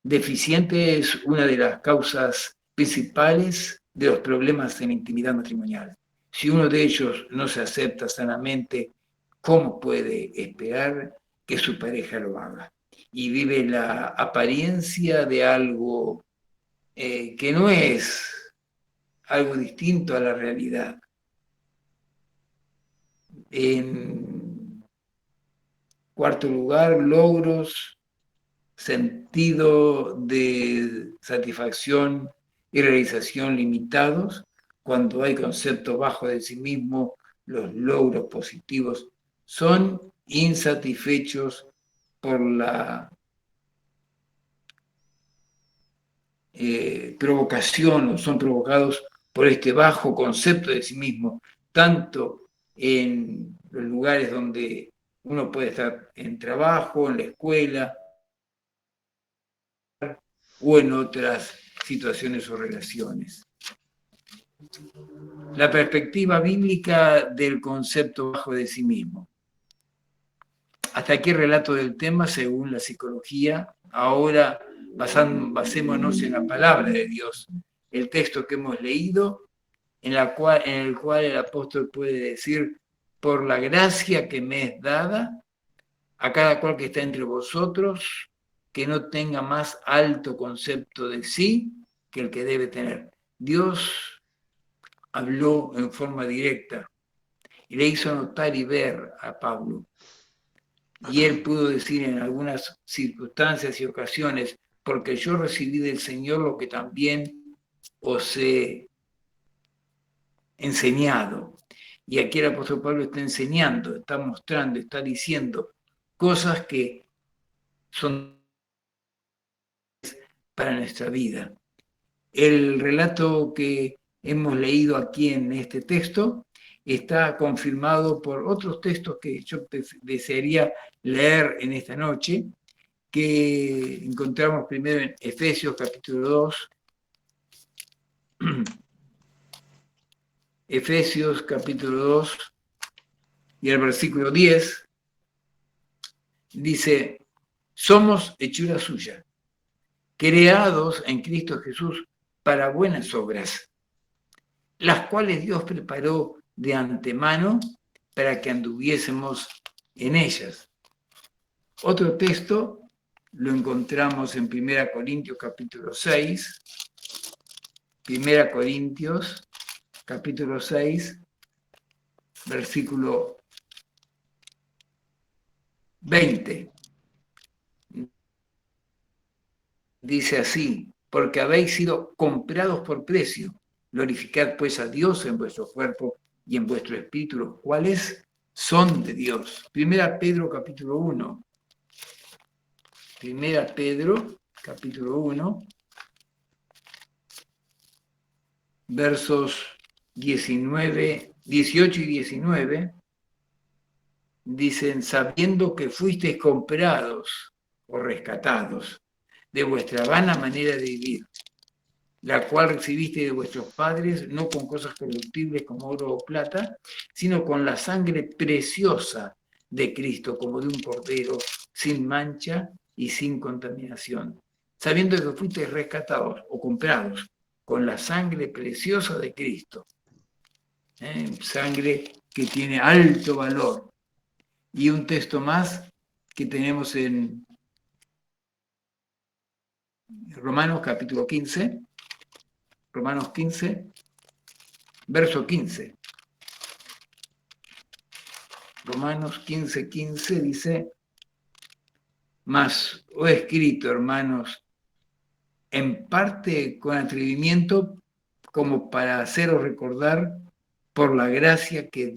deficiente es una de las causas principales de los problemas en intimidad matrimonial. Si uno de ellos no se acepta sanamente, ¿cómo puede esperar que su pareja lo haga? Y vive la apariencia de algo que no es algo distinto a la realidad. Cuarto lugar, logros, sentido de satisfacción y realización limitados. Cuando hay concepto bajo de sí mismo, los logros positivos son insatisfechos por la provocación, o son provocados por este bajo concepto de sí mismo, tanto en los lugares donde uno puede estar en trabajo, en la escuela, o en otras situaciones o relaciones. La perspectiva bíblica del concepto bajo de sí mismo. Hasta aquí el relato del tema según la psicología. Ahora basémonos en la palabra de Dios, el texto que hemos leído, en el cual el apóstol puede decir: por la gracia que me es dada, a cada cual que está entre vosotros, que no tenga más alto concepto de sí que el que debe tener. Dios habló en forma directa y le hizo notar y ver a Pablo. Y él pudo decir en algunas circunstancias y ocasiones: porque yo recibí del Señor lo que también os he enseñado. Y aquí el apóstol Pablo está enseñando, está mostrando, está diciendo cosas que son para nuestra vida. El relato que hemos leído aquí en este texto está confirmado por otros textos que yo desearía leer en esta noche, que encontramos primero en Efesios capítulo 2. Efesios capítulo 2 y el versículo 10 dice: somos hechura suya, creados en Cristo Jesús para buenas obras, las cuales Dios preparó de antemano para que anduviésemos en ellas. Otro texto lo encontramos en 1 Corintios capítulo 6, 1 Corintios capítulo 6, versículo 20. Dice así: porque habéis sido comprados por precio, glorificad pues a Dios en vuestro cuerpo y en vuestro espíritu, los cuales son de Dios. 1 Pedro capítulo 1. 1 Pedro capítulo 1, versos 18 y 19, dicen: sabiendo que fuisteis comprados o rescatados de vuestra vana manera de vivir, la cual recibiste de vuestros padres, no con cosas corruptibles como oro o plata, sino con la sangre preciosa de Cristo, como de un cordero, sin mancha y sin contaminación. Sabiendo que fuisteis rescatados o comprados con la sangre preciosa de Cristo, sangre que tiene alto valor. Y un texto más que tenemos en Romanos capítulo 15, Romanos 15, verso 15. Romanos 15, 15 dice: mas os he escrito, hermanos, en parte con atrevimiento, como para haceros recordar por la gracia que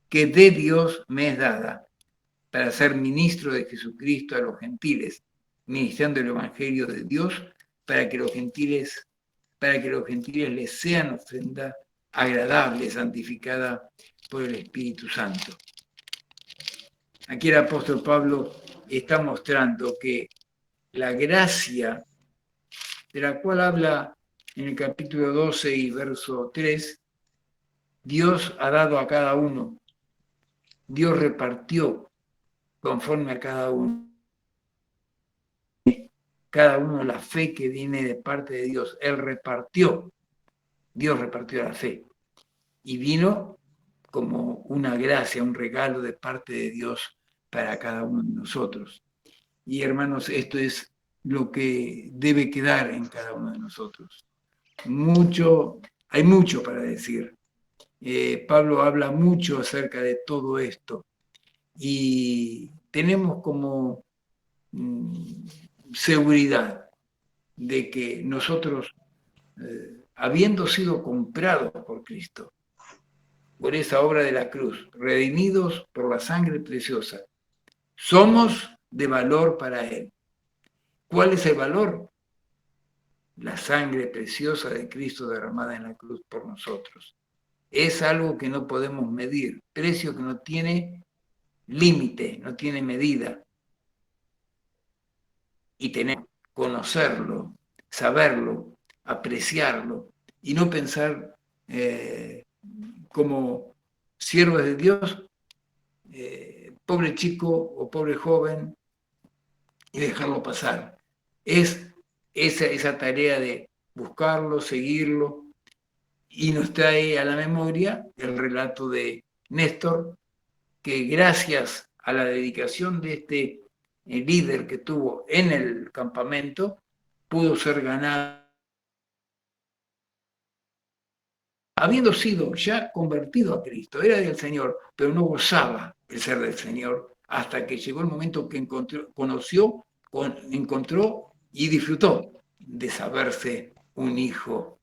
de Dios me es dada, para ser ministro de Jesucristo a los gentiles, ministrando el evangelio de Dios, para que los gentiles les sean ofrenda agradable, santificada por el Espíritu Santo. Aquí el apóstol Pablo está mostrando que la gracia de la cual habla en el capítulo 12 y verso 3, Dios ha dado a cada uno, Dios repartió conforme a cada uno la fe que viene de parte de Dios. Dios repartió la fe y vino como una gracia, un regalo de parte de Dios para cada uno de nosotros. Y hermanos, esto es lo que debe quedar en cada uno de nosotros. Hay mucho para decir. Pablo habla mucho acerca de todo esto, y tenemos como seguridad de que nosotros, habiendo sido comprados por Cristo, por esa obra de la cruz, redimidos por la sangre preciosa, somos de valor para Él. ¿Cuál es el valor? La sangre preciosa de Cristo derramada en la cruz por nosotros. Es algo que no podemos medir, precio que no tiene límite, no tiene medida. Y tenemos que conocerlo, saberlo, apreciarlo y no pensar como siervos de Dios, pobre chico o pobre joven, y dejarlo pasar. Es esa tarea de buscarlo, seguirlo, y nos trae a la memoria el relato de Néstor, que gracias a la dedicación de este líder que tuvo en el campamento, pudo ser ganado, habiendo sido ya convertido a Cristo, era del Señor, pero no gozaba el ser del Señor, hasta que llegó el momento que encontró y disfrutó de saberse un hijo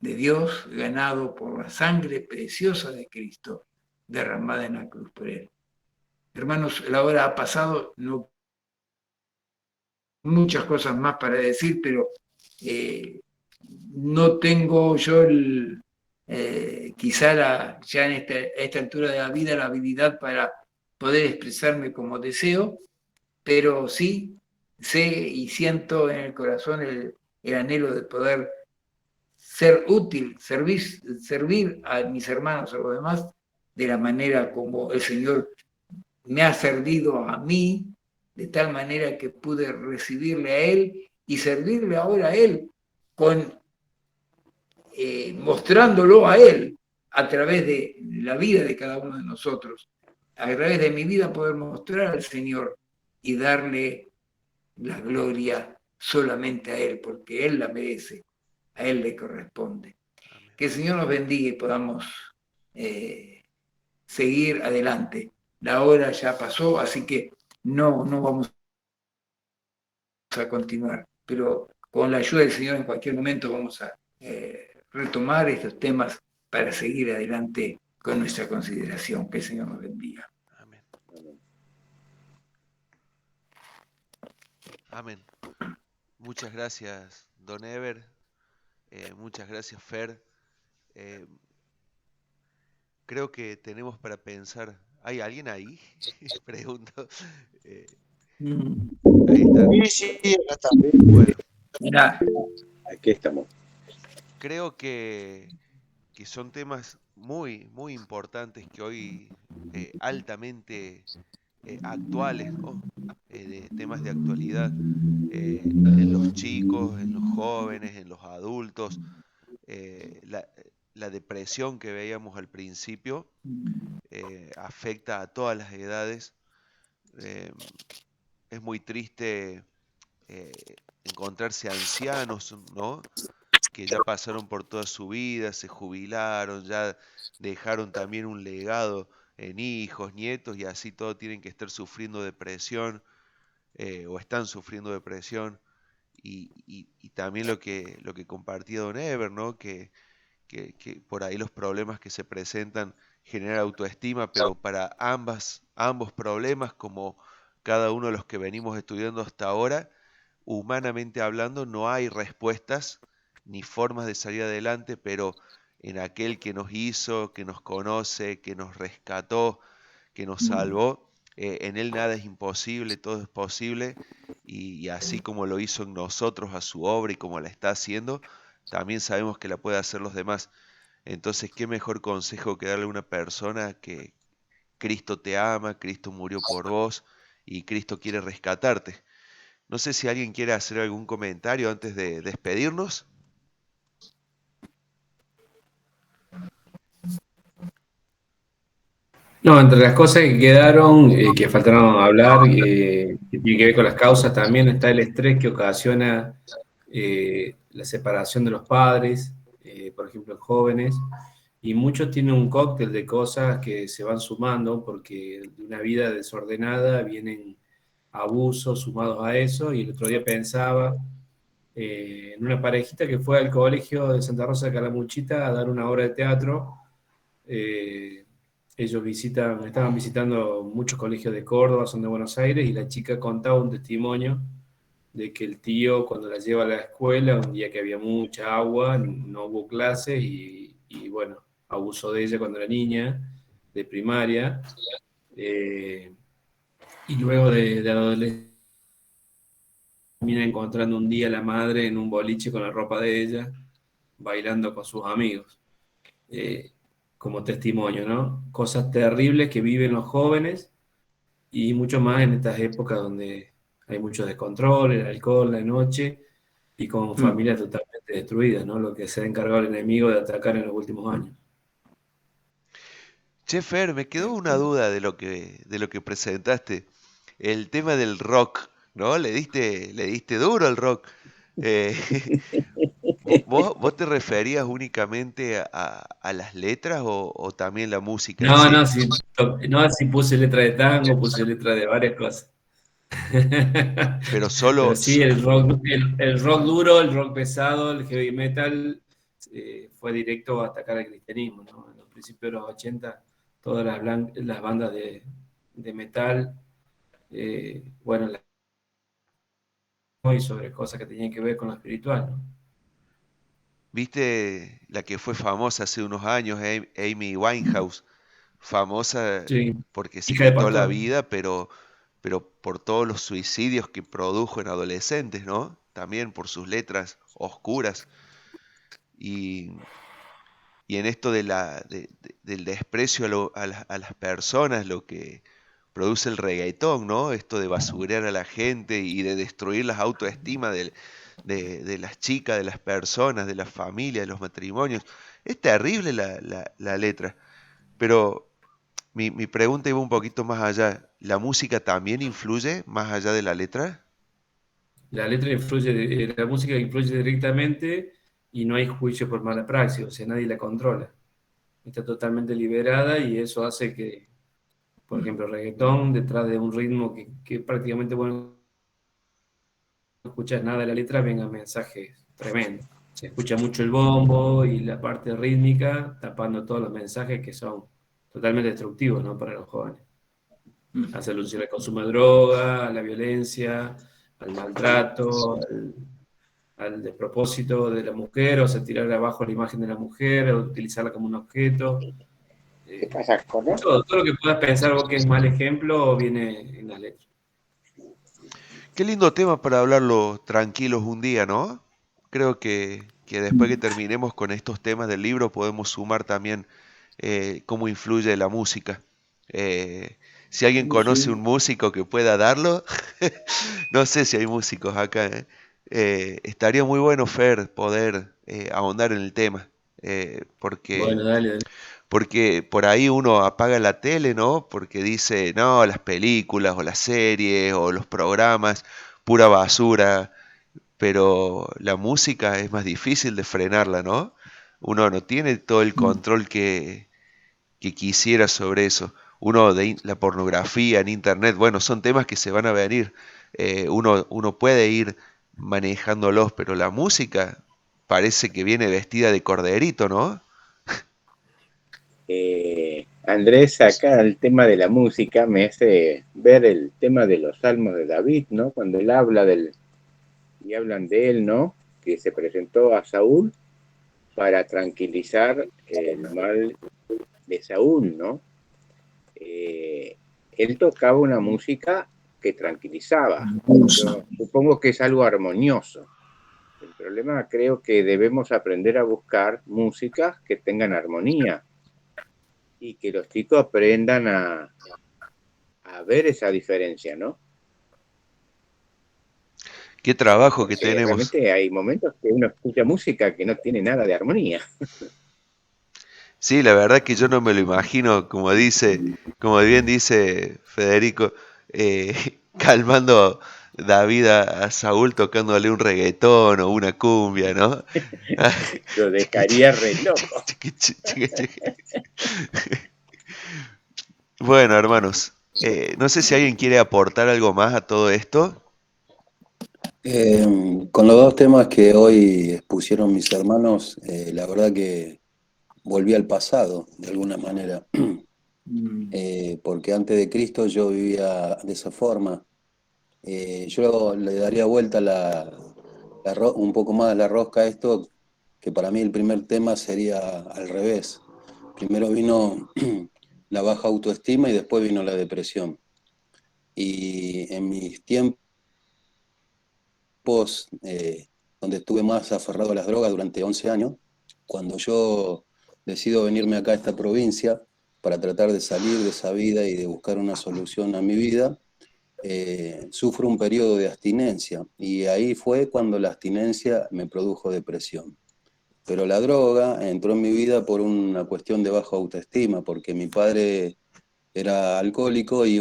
de Dios ganado por la sangre preciosa de Cristo derramada en la cruz por él. Hermanos, la hora ha pasado, no muchas cosas más para decir, pero no tengo yo quizá ya en esta altura de la vida la habilidad para poder expresarme como deseo, pero sí sé y siento en el corazón el anhelo de poder ser útil, servir a mis hermanos, a los demás, de la manera como el Señor me ha servido a mí, de tal manera que pude recibirle a Él y servirle ahora a Él, mostrándolo a Él a través de la vida de cada uno de nosotros, a través de mi vida poder mostrar al Señor y darle la gloria solamente a Él, porque Él la merece, a Él le corresponde. Que el Señor nos bendiga y podamos seguir adelante. La hora ya pasó, así que no vamos a continuar, pero con la ayuda del Señor en cualquier momento vamos a retomar estos temas para seguir adelante con nuestra consideración. Que el Señor nos bendiga. Amén. Amén. Muchas gracias, don Ever. Muchas gracias, Fer. Creo que tenemos para pensar. ¿Hay alguien ahí? Pregunto. Ahí está. Sí, acá está. Bueno, Mirá, Aquí estamos. creo que son temas muy, muy importantes que hoy altamente actuales, ¿no? De temas de actualidad en los chicos, en los jóvenes, en los adultos. La depresión que veíamos al principio afecta a todas las edades. Es muy triste encontrarse ancianos, ¿no? Que ya pasaron por toda su vida, se jubilaron, ya dejaron también un legado en hijos, nietos, y así todos tienen que estar sufriendo depresión o están sufriendo depresión. Y también lo que compartía don Ever, ¿no? Que por ahí los problemas que se presentan generan autoestima, pero para ambos problemas, como cada uno de los que venimos estudiando hasta ahora, humanamente hablando, no hay respuestas ni formas de salir adelante, pero en aquel que nos hizo, que nos conoce, que nos rescató, que nos salvó, en él nada es imposible, todo es posible, y así como lo hizo en nosotros a su obra y como la está haciendo, también sabemos que la puede hacer los demás. Entonces, ¿qué mejor consejo que darle a una persona que Cristo te ama, Cristo murió por vos y Cristo quiere rescatarte? No sé si alguien quiere hacer algún comentario antes de despedirnos. No, entre las cosas que quedaron, que faltaron hablar, que tiene que ver con las causas, también está el estrés que ocasiona la separación de los padres, por ejemplo, en jóvenes, Y muchos tienen un cóctel de cosas que se van sumando porque de una vida desordenada vienen abusos sumados a eso. Y el otro día pensaba en una parejita que fue al colegio de Santa Rosa de Calamuchita a dar una obra de teatro. Eh, Ellos estaban visitando muchos colegios de Córdoba, son de Buenos Aires, y la chica contaba un testimonio de que el tío, cuando la lleva a la escuela, un día que había mucha agua, no hubo clases y bueno, abusó de ella cuando era niña, de primaria, eh, y luego de adolescencia termina encontrando un día a la madre en un boliche con la ropa de ella, bailando con sus amigos. Eh, Como testimonio, ¿no? Cosas terribles que viven los jóvenes y mucho más en estas épocas donde hay mucho descontrol, el alcohol, la noche y con Mm. familias totalmente destruidas, ¿no? Lo que se ha encargado el enemigo de atacar en los últimos años. Che, Fer, me quedó una duda de lo que presentaste. El tema del rock, ¿no? Le diste duro al rock. Eh, ¿vos te referías únicamente a las letras o también la música en No, sí? no, sí, no, sí puse letra de tango, puse letra de varias cosas. Pero Pero solo, sí, el rock duro, el rock pesado, el heavy metal, fue directo a atacar al cristianismo, ¿no? En los principios de los 80 todas las bandas de metal, bueno, y sobre cosas que tenían que ver con lo espiritual, ¿no? viste la que fue famosa hace unos años, Amy Winehouse, famosa Sí, porque se hija de quitó la pastor. vida, pero por todos los suicidios que produjo en adolescentes, ¿no? También por sus letras oscuras. Y, y en esto del desprecio a las personas, lo que produce el reggaetón, ¿no? Esto de basurear a la gente y de destruir las autoestimas de las chicas, de las personas, de las familias, de los matrimonios. Es terrible la letra, pero mi pregunta iba un poquito más allá. ¿La música también influye más allá de la letra? La música influye directamente y no hay juicio por mala praxis, o sea, nadie la controla. Está totalmente liberada y eso hace que, por ejemplo, el reggaetón, detrás de un ritmo que prácticamente, bueno, no escuchas nada de la letra, vengan mensajes tremendos. Se escucha mucho el bombo y la parte rítmica, tapando todos los mensajes que son totalmente destructivos, ¿no? Para los jóvenes. Hace alusión al consumo de droga, a la violencia, al maltrato, al despropósito de la mujer, o sea, tirar abajo la imagen de la mujer, o utilizarla como un objeto. ¿Qué Eh, pasa con él? todo lo que puedas pensar vos que es mal ejemplo viene en las letras. Qué lindo tema para hablarlo tranquilos un día, ¿no? Creo que después que terminemos con estos temas del libro podemos sumar también cómo influye la música. Eh, si alguien Sí, conoce un sí. músico que pueda darlo, no sé si hay músicos acá, ¿eh? Estaría muy bueno, Fer, poder ahondar en el tema, porque Bueno, dale, dale. porque por ahí uno apaga la tele, ¿no? Porque dice, no, las películas o las series o los programas, pura basura, pero la música es más difícil de frenarla, ¿no? Uno no tiene todo el control que quisiera sobre eso. La pornografía en internet, bueno, son temas que se van a venir. Uno puede ir manejándolos, pero la música parece que viene vestida de corderito, ¿no? Andrés, acá el tema de la música me hace ver el tema de los salmos de David, ¿no? Cuando él habla y hablan de él, ¿no? Que se presentó a Saúl para tranquilizar el mal de Saúl, ¿no? Él tocaba una música que tranquilizaba. Yo supongo que es algo armonioso. El problema creo que debemos aprender a buscar músicas que tengan armonía y que los chicos aprendan a ver esa diferencia, ¿no? Qué trabajo que Porque tenemos. realmente hay momentos que uno escucha música que no tiene nada de armonía. Sí, la verdad que yo no me lo imagino, como bien dice Federico, calmando David a Saúl tocándole un reggaetón o una cumbia, ¿no? Lo dejaría re loco. Bueno, hermanos, no sé si alguien quiere aportar algo más a todo esto. Con los dos temas que hoy expusieron mis hermanos, la verdad que volví al pasado, de alguna manera. Porque antes de Cristo yo vivía de esa forma. Yo le daría vuelta un poco más a la rosca a esto, que para mí el primer tema sería al revés. Primero vino la baja autoestima y después vino la depresión. Y en mis tiempos, donde estuve más aferrado a las drogas durante 11 años, cuando yo decido venirme acá a esta provincia para tratar de salir de esa vida y de buscar una solución a mi vida, sufro un periodo de abstinencia y ahí fue cuando la abstinencia me produjo depresión. Pero la droga entró en mi vida por una cuestión de baja autoestima, porque mi padre era alcohólico y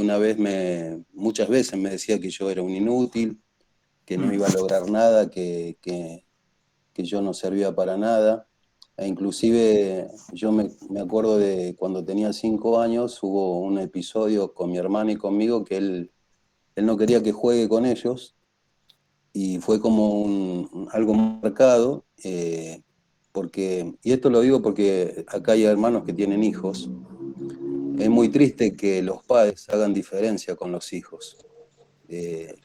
muchas veces me decía que yo era un inútil, que no iba a lograr nada, que yo no servía para nada. E inclusive yo me acuerdo de cuando tenía 5 años, hubo un episodio con mi hermano y conmigo que él no quería que juegue con ellos y fue como algo marcado, y esto lo digo porque acá hay hermanos que tienen hijos. Es muy triste que los padres hagan diferencia con los hijos. ¿Qué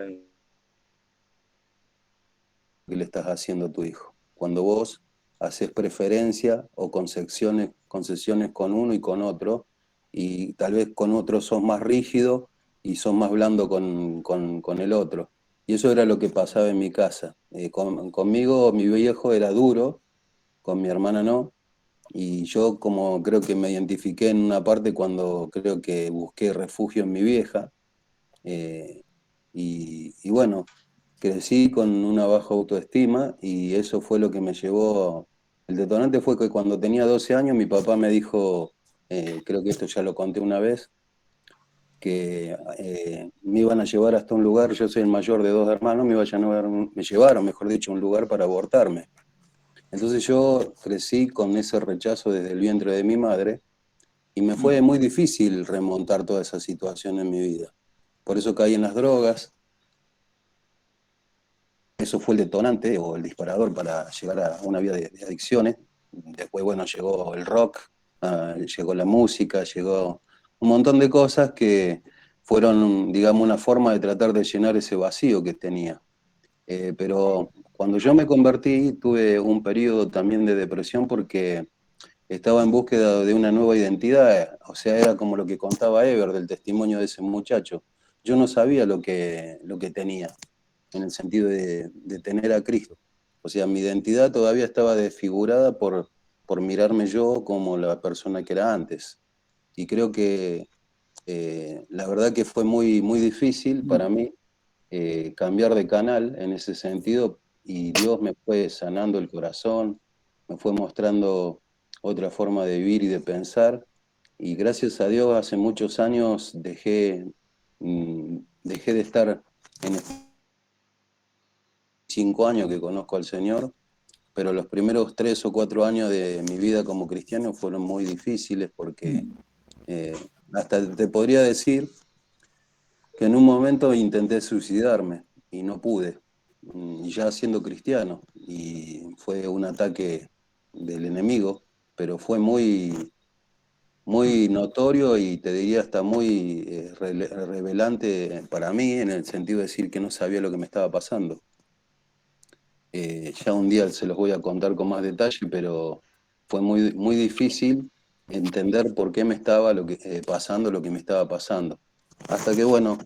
le estás haciendo a tu hijo? Cuando vos haces preferencia o concesiones con uno y con otro, y tal vez con otro sos más rígido y sos más blando con el otro. Y eso era lo que pasaba en mi casa. Conmigo mi viejo era duro, con mi hermana no, y yo como creo que me identifiqué en una parte cuando creo que busqué refugio en mi vieja, y bueno, crecí con una baja autoestima y eso fue lo que me llevó. El detonante fue que cuando tenía 12 años mi papá me dijo, creo que esto ya lo conté una vez, que me iban a llevar hasta un lugar, yo soy el mayor de 2 hermanos, me llevaron, mejor dicho, a un lugar para abortarme. Entonces yo crecí con ese rechazo desde el vientre de mi madre y me fue muy difícil remontar toda esa situación en mi vida. Por eso caí en las drogas. Eso fue el detonante o el disparador para llegar a una vida de adicciones. Después, bueno, llegó el rock, llegó la música, llegó un montón de cosas que fueron, digamos, una forma de tratar de llenar ese vacío que tenía. Pero cuando yo me convertí, tuve un periodo también de depresión porque estaba en búsqueda de una nueva identidad. O sea, era como lo que contaba Ever del testimonio de ese muchacho. Yo no sabía lo que tenía, en el sentido de tener a Cristo. O sea, mi identidad todavía estaba desfigurada por mirarme yo como la persona que era antes. Y creo que la verdad que fue muy, muy difícil para mí cambiar de canal en ese sentido, y Dios me fue sanando el corazón, me fue mostrando otra forma de vivir y de pensar, y gracias a Dios hace muchos años dejé de estar en 5 años que conozco al Señor, pero los primeros 3 o 4 años de mi vida como cristiano fueron muy difíciles porque hasta te podría decir que en un momento intenté suicidarme y no pude, ya siendo cristiano, y fue un ataque del enemigo, pero fue muy, muy notorio y te diría hasta muy revelante para mí, en el sentido de decir que no sabía lo que me estaba pasando. Ya un día se los voy a contar con más detalle, pero fue muy, muy difícil entender por qué me estaba pasando lo que me estaba pasando. Hasta que, bueno,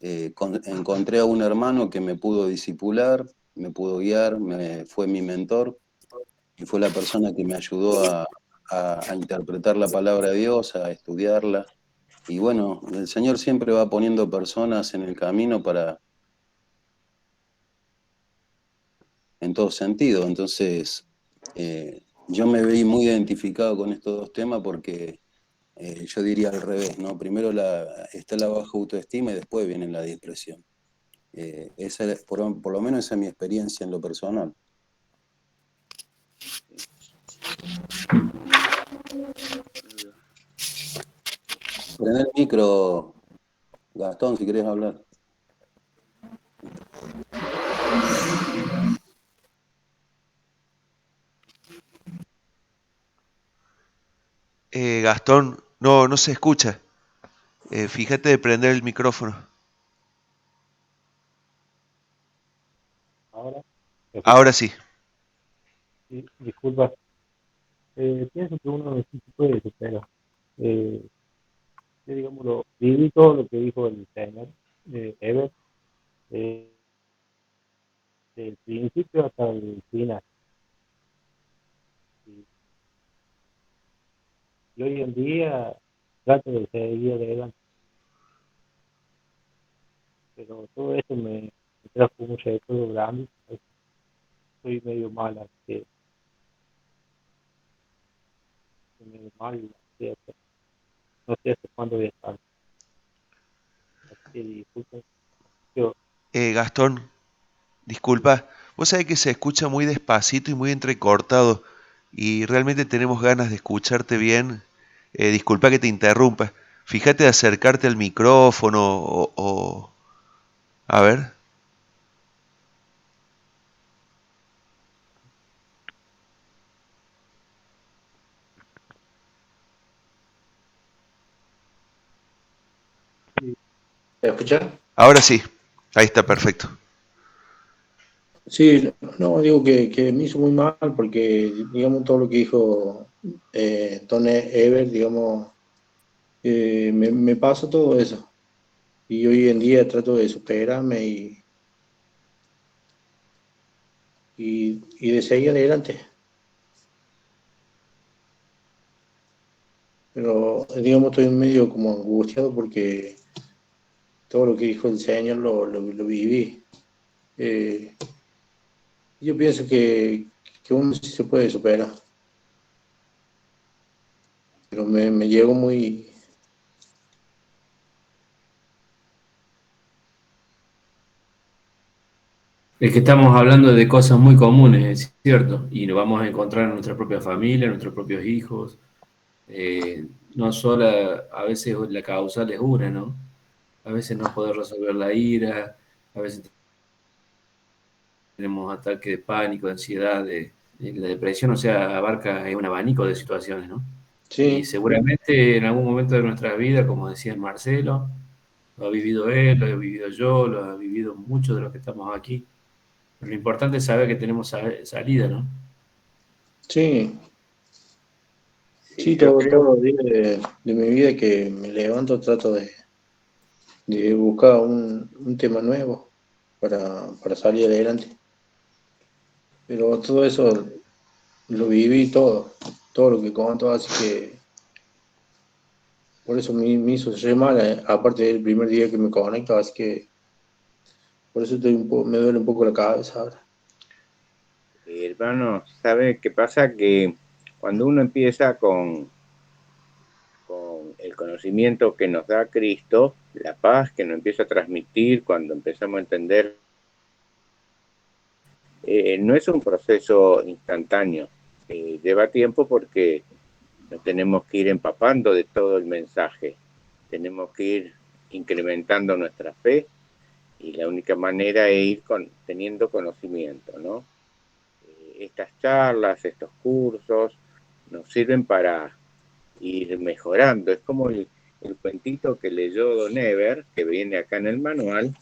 encontré a un hermano que me pudo discipular, me pudo guiar, fue mi mentor y fue la persona que me ayudó a interpretar la palabra de Dios, a estudiarla. Y bueno, el Señor siempre va poniendo personas en el camino en todo sentido. Entonces, yo me vi muy identificado con estos dos temas porque yo diría al revés, ¿no? Primero está la baja autoestima y después viene la depresión. Por lo menos esa es mi experiencia en lo personal. Prende el micro, Gastón, si querés hablar. Gastón, no se escucha. Fíjate de prender el micrófono. Ahora, Ahora sí. sí, disculpa. Pienso que uno sí se puede superar. Yo, digamos, viví todo lo que dijo el señor Ever, eh, del principio hasta el final. Y, y hoy en día trato de seguir adelante, pero todo eso me trajo un recuerdo grande. Soy medio mal, así que medio mal, no sé hasta cuándo voy a estar. Así que disculpen. Yo, Gastón, disculpa. Vos sabés que se escucha muy despacito y muy entrecortado y realmente tenemos ganas de escucharte bien. Disculpa que te interrumpa. Fíjate de acercarte al micrófono a ver. ¿Me escuchás? Ahora sí. Ahí está, perfecto. Sí, no, digo que me hizo muy mal porque, digamos, todo lo que dijo Don Ever, digamos, me pasa todo eso. Y hoy en día trato de superarme y de seguir adelante. Pero, digamos, estoy medio como angustiado porque todo lo que dijo el Señor lo viví. Eh, yo pienso que uno sí se puede superar, pero me llego muy... Es que estamos hablando de cosas muy comunes, es cierto, y nos vamos a encontrar en nuestra propia familia, en nuestros propios hijos. No solo a veces la causal es una, ¿no? A veces no poder resolver la ira, a veces tenemos ataques de pánico, de ansiedad, de la depresión, o sea, abarca un abanico de situaciones, ¿no? Y Sí, seguramente en algún momento de nuestra vida, como decía Marcelo, lo ha vivido él, lo he vivido yo, lo ha vivido muchos de los que estamos aquí. Pero lo importante es saber que tenemos salida, ¿no? sí. Sí, Sí, yo creo. todos los días de mi vida que me levanto trato de buscar un tema nuevo para salir adelante. Pero todo eso lo viví todo lo que conto, así que por eso me hizo re mal, aparte del primer día que me conecto, así que por eso me duele un poco la cabeza ahora. Hermano, ¿sabe qué pasa? Que cuando uno empieza con el conocimiento que nos da Cristo, la paz que nos empieza a transmitir cuando empezamos a entender, no es un proceso instantáneo, lleva tiempo porque nos tenemos que ir empapando de todo el mensaje, tenemos que ir incrementando nuestra fe y la única manera es ir teniendo conocimiento, ¿no? Estas charlas, estos cursos nos sirven para ir mejorando. Es como el cuentito que leyó Don Ever, que viene acá en el manual,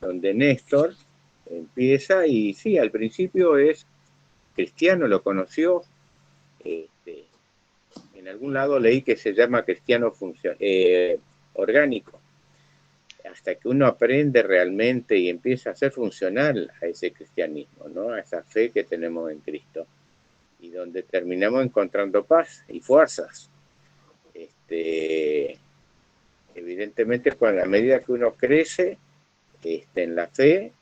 donde Néstor empieza y sí, al principio es cristiano, lo conoció, este, en algún lado leí que se llama cristiano orgánico, hasta que uno aprende realmente y empieza a ser funcional a ese cristianismo, ¿no? A esa fe que tenemos en Cristo, y donde terminamos encontrando paz y fuerzas. Evidentemente, con la medida que uno crece en la fe,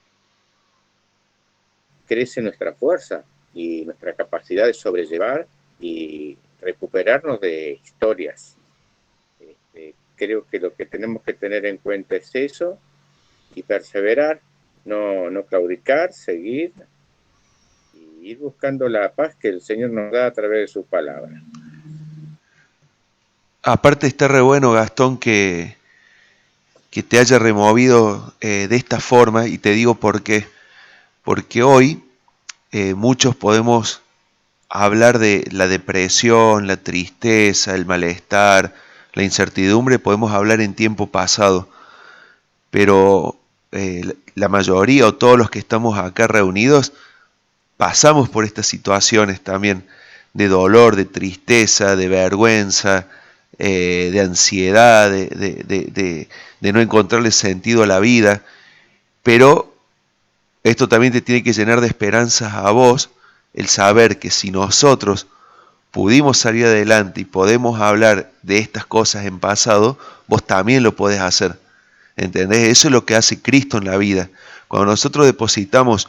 crece nuestra fuerza y nuestra capacidad de sobrellevar y recuperarnos de historias. Creo que lo que tenemos que tener en cuenta es eso y perseverar no claudicar, seguir y ir buscando la paz que el Señor nos da a través de su palabra. Aparte está re bueno, Gastón, que te haya removido de esta forma, y te digo por qué. Porque hoy muchos podemos hablar de la depresión, la tristeza, el malestar, la incertidumbre, podemos hablar en tiempo pasado, pero la mayoría o todos los que estamos acá reunidos pasamos por estas situaciones también de dolor, de tristeza, de vergüenza, de ansiedad, de no encontrarle sentido a la vida, pero esto también te tiene que llenar de esperanzas a vos, el saber que si nosotros pudimos salir adelante y podemos hablar de estas cosas en pasado, vos también lo podés hacer. ¿Entendés? Eso es lo que hace Cristo en la vida. Cuando nosotros depositamos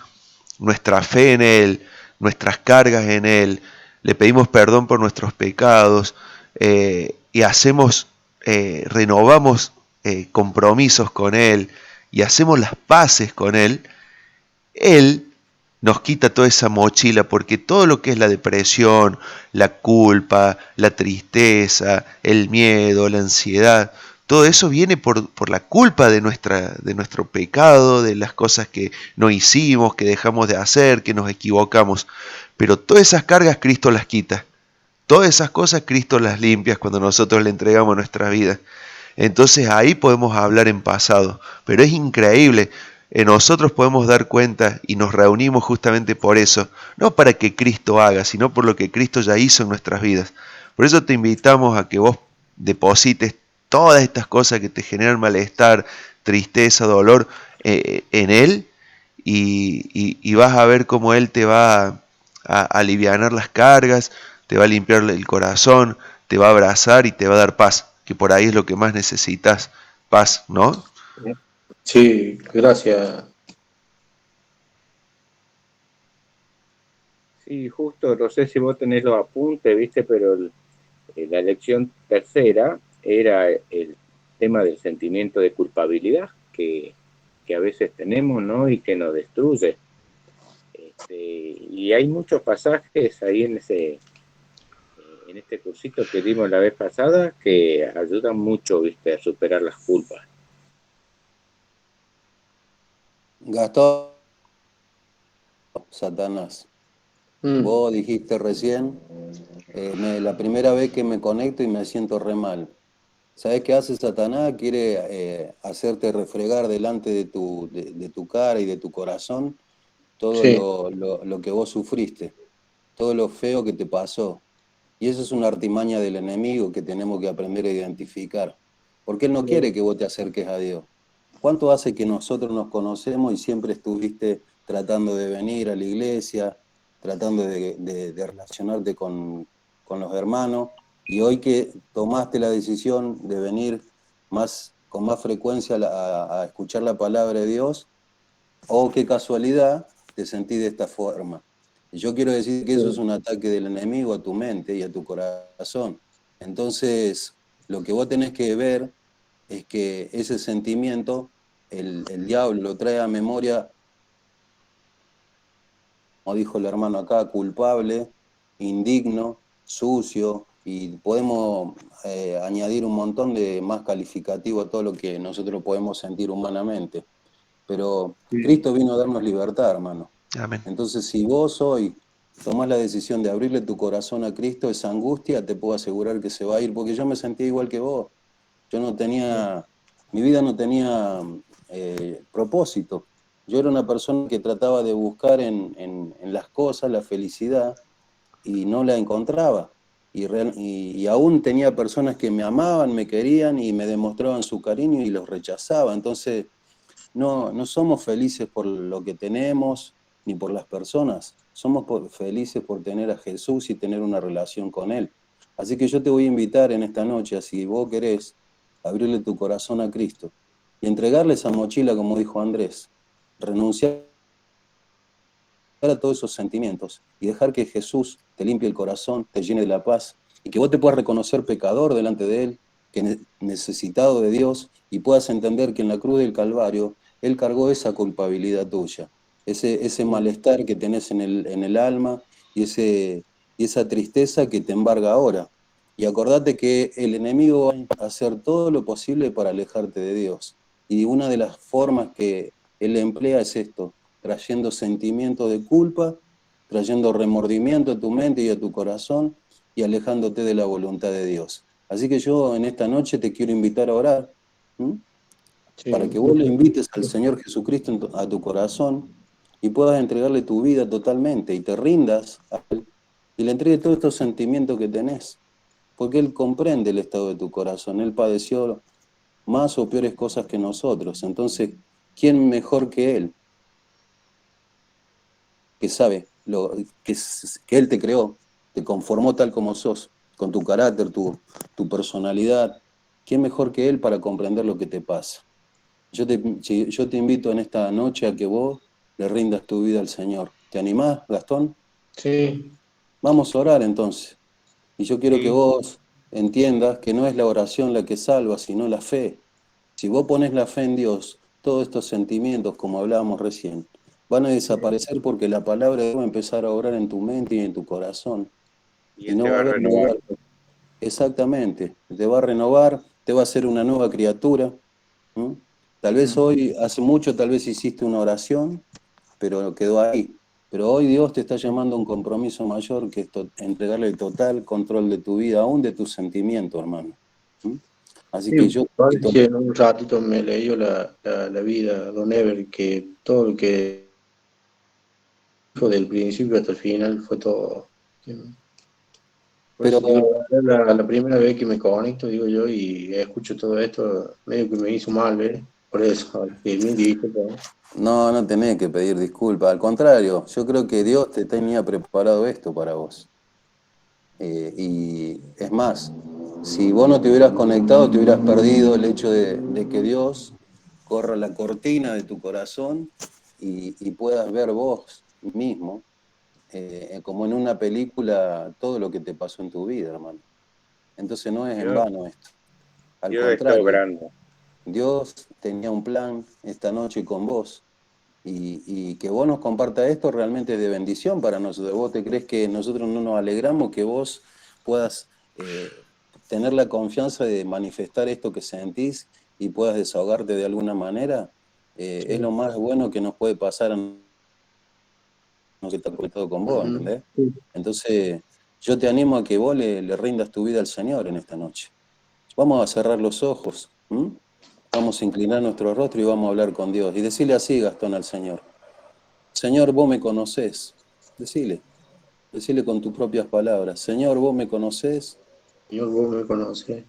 nuestra fe en Él, nuestras cargas en Él, le pedimos perdón por nuestros pecados y renovamos compromisos con Él y hacemos las paces con Él, Él nos quita toda esa mochila, porque todo lo que es la depresión, la culpa, la tristeza, el miedo, la ansiedad, todo eso viene por la culpa de nuestro pecado, de las cosas que no hicimos, que dejamos de hacer, que nos equivocamos. Pero todas esas cargas Cristo las quita. Todas esas cosas Cristo las limpia cuando nosotros le entregamos nuestra vida. Entonces ahí podemos hablar en pasado. Pero es increíble. Nosotros podemos dar cuenta y nos reunimos justamente por eso, no para que Cristo haga, sino por lo que Cristo ya hizo en nuestras vidas. Por eso te invitamos a que vos deposites todas estas cosas que te generan malestar, tristeza, dolor en Él, y vas a ver cómo Él te va a alivianar las cargas, te va a limpiar el corazón, te va a abrazar y te va a dar paz, que por ahí es lo que más necesitas, paz, ¿no? Sí, gracias. Sí, justo, no sé si vos tenés los apuntes, ¿viste? Pero la lección tercera era el tema del sentimiento de culpabilidad que a veces tenemos, ¿no? Y que nos destruye. Y hay muchos pasajes ahí en este cursito que dimos la vez pasada que ayudan mucho, ¿viste? A superar las culpas. Gastón, Satanás. Vos dijiste recién, la primera vez que me conecto y me siento re mal. ¿Sabés qué hace Satanás? Quiere hacerte refregar delante de tu cara y de tu corazón todo Sí. lo que vos sufriste, todo lo feo que te pasó. Y eso es una artimaña del enemigo que tenemos que aprender a identificar. Porque él no quiere que vos te acerques a Dios. ¿Cuánto hace que nosotros nos conocemos y siempre estuviste tratando de venir a la iglesia, tratando de relacionarte con los hermanos? Y hoy que tomaste la decisión de venir con más frecuencia a escuchar la palabra de Dios, oh, qué casualidad, te sentí de esta forma. Y yo quiero decir que eso es un ataque del enemigo a tu mente y a tu corazón. Entonces, lo que vos tenés que ver es que ese sentimiento, el diablo lo trae a memoria, como dijo el hermano acá, culpable, indigno, sucio, y podemos añadir un montón de más calificativo a todo lo que nosotros podemos sentir humanamente. Pero Cristo vino a darnos libertad, hermano. Amén. Entonces, si vos hoy tomás la decisión de abrirle tu corazón a Cristo, esa angustia te puedo asegurar que se va a ir, porque yo me sentía igual que vos. Yo no tenía, mi vida no tenía propósito. Yo era una persona que trataba de buscar en las cosas la felicidad y no la encontraba. Y aún tenía personas que me amaban, me querían y me demostraban su cariño y los rechazaba. Entonces, no somos felices por lo que tenemos ni por las personas. Somos felices por tener a Jesús y tener una relación con Él. Así que yo te voy a invitar en esta noche, si vos querés, abrirle tu corazón a Cristo y entregarle esa mochila, como dijo Andrés, renunciar a todos esos sentimientos y dejar que Jesús te limpie el corazón, te llene de la paz y que vos te puedas reconocer pecador delante de Él, que necesitado de Dios, y puedas entender que en la cruz del Calvario Él cargó esa culpabilidad tuya, ese malestar que tenés en el alma y esa tristeza que te embarga ahora. Y acordate que el enemigo va a hacer todo lo posible para alejarte de Dios. Y una de las formas que él emplea es esto, trayendo sentimientos de culpa, trayendo remordimiento a tu mente y a tu corazón y alejándote de la voluntad de Dios. Así que yo en esta noche te quiero invitar a orar, ¿m? Para que vos le invites al Señor Jesucristo a tu corazón y puedas entregarle tu vida totalmente y te rindas a Él y le entregues todos estos sentimientos que tenés, porque Él comprende el estado de tu corazón. Él padeció más o peores cosas que nosotros. Entonces, ¿quién mejor que Él, que sabe que Él te creó, te conformó tal como sos, con tu carácter, tu personalidad? ¿Quién mejor que Él para comprender lo que te pasa? Yo te invito en esta noche a que vos le rindas tu vida al Señor. ¿Te animás, Gastón? Sí, Vamos a orar entonces. Y yo quiero que sí, vos entiendas que no es la oración la que salva, sino la fe. Si vos pones la fe en Dios, todos estos sentimientos, como hablábamos recién, van a desaparecer porque la palabra va a empezar a obrar en tu mente y en tu corazón. Y Y Él no te va a va a haber renovar. lugar. Exactamente. Te va a renovar, te va a hacer una nueva criatura. ¿Mm? Tal vez hoy, hace mucho, tal vez hiciste una oración, pero quedó ahí. Pero hoy Dios te está llamando a un compromiso mayor, que es entregarle el total control de tu vida, aún de tus sentimientos, hermano. ¿Mm? Así sí, que yo te invito. sí, en un ratito me leyó la vida, Don Ever, que todo lo que dijo del principio hasta el final fue todo. Por Pero eso digo, la primera vez que me conecto, digo yo, y escucho todo esto, medio que me hizo mal, ¿ves? Por eso, que me dijo, no tenés que pedir disculpas. Al contrario, yo creo que Dios te tenía preparado esto para vos. Y es más, si vos no te hubieras conectado, te hubieras perdido el hecho de que Dios corra la cortina de tu corazón y puedas ver vos mismo, como en una película, todo lo que te pasó en tu vida, hermano. Entonces no es en Dios, vano esto. Al Dios está contrario, obrando. Dios tenía un plan esta noche con vos. Y que vos nos compartas esto realmente es de bendición para nosotros. ¿Vos te crees que nosotros no nos alegramos que vos puedas tener la confianza de manifestar esto que sentís y puedas desahogarte de alguna manera? Es lo más bueno que nos puede pasar a nosotros que está conectado con vos, ¿entendés? sí. Entonces, yo te animo a que vos le rindas tu vida al Señor en esta noche. Vamos a cerrar los ojos, ¿m? Vamos a inclinar nuestro rostro y vamos a hablar con Dios. Y decirle así, Gastón, al Señor: Señor, vos me conocés. Decile con tus propias palabras: Señor, vos me conocés, Señor, vos me conocés,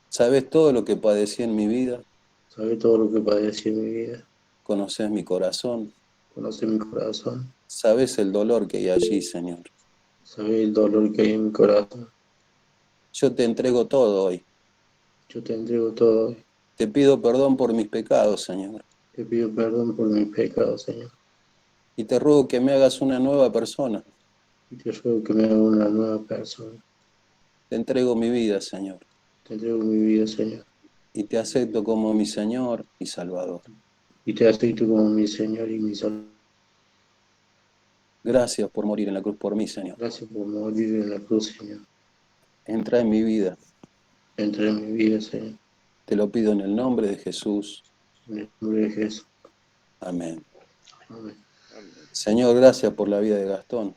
sabés todo lo que padecí en mi vida, sabés todo lo que padecí en mi vida, conocés mi corazón, conocés mi corazón, sabés el dolor que hay allí, Señor. sabés el dolor que hay en mi corazón. Yo te entrego todo hoy. Yo te entrego todo hoy. Te pido perdón por mis pecados, Señor. Te pido perdón por mis pecados, Señor. Y te ruego que me hagas una nueva persona. Y te ruego que me haga una nueva persona. Te entrego mi vida, Señor. Te entrego mi vida, Señor. Y te acepto como mi Señor y Salvador. Y te acepto como mi Señor y mi Salvador. Gracias por morir en la cruz por mí, Señor. Gracias por morir en la cruz, Señor. Entra en mi vida. Entra en mi vida, Señor. Te lo pido en el nombre de Jesús. En el nombre de Jesús. Amén. Amén. Señor, gracias por la vida de Gastón.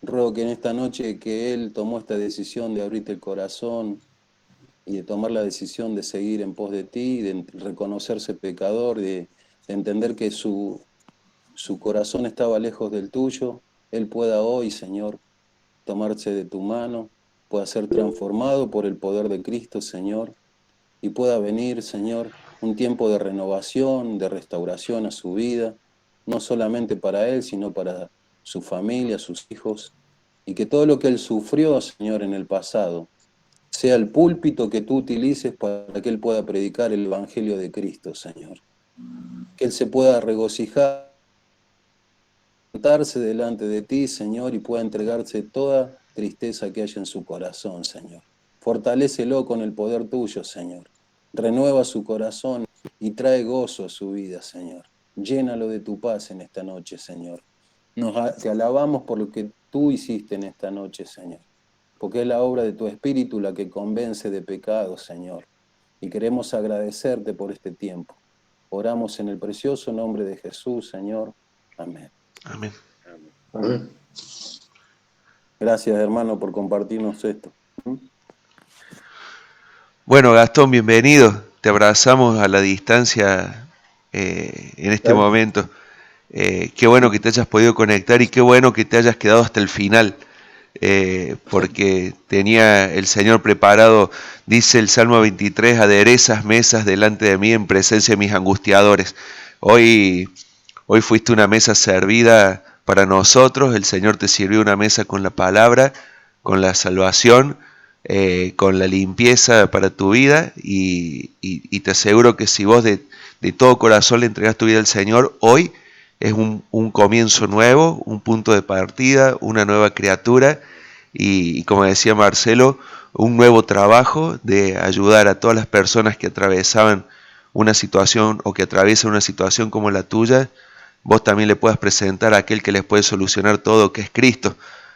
Ruego que en esta noche que él tomó esta decisión de abrirte el corazón y de tomar la decisión de seguir en pos de ti, de reconocerse pecador, de entender que su corazón estaba lejos del tuyo, él pueda hoy, Señor, tomarse de tu mano, pueda ser transformado por el poder de Cristo, Señor, y pueda venir, Señor, un tiempo de renovación, de restauración a su vida, no solamente para él, sino para su familia, sus hijos, y que todo lo que él sufrió, Señor, en el pasado, sea el púlpito que tú utilices para que él pueda predicar el Evangelio de Cristo, Señor. Que él se pueda regocijar, sentarse delante de ti, Señor, y pueda entregarse toda tristeza que haya en su corazón, Señor. Fortalécelo con el poder tuyo, Señor. Renueva su corazón y trae gozo a su vida, Señor. Llénalo de tu paz en esta noche, Señor. Te alabamos por lo que tú hiciste en esta noche, Señor, porque es la obra de tu Espíritu la que convence de pecado, Señor, y queremos agradecerte por este tiempo. Oramos en el precioso nombre de Jesús, Señor. Amén. Amén. Amén. Gracias, hermano, por compartirnos esto. Bueno, Gastón, bienvenido. Te abrazamos a la distancia en este momento. Qué bueno que te hayas podido conectar y qué bueno que te hayas quedado hasta el final, porque tenía el Señor preparado, dice el Salmo 23, aderezas mesas delante de mí en presencia de mis angustiadores. Hoy fuiste una mesa servida para nosotros, el Señor te sirvió una mesa con la palabra, con la salvación, con la limpieza para tu vida y te aseguro que si vos de todo corazón le entregás tu vida al Señor, hoy es un comienzo nuevo, un punto de partida, una nueva criatura y como decía Marcelo, un nuevo trabajo de ayudar a todas las personas que atravesaban una situación o que atraviesan una situación como la tuya, vos también le puedas presentar a aquel que les puede solucionar todo, que es Cristo.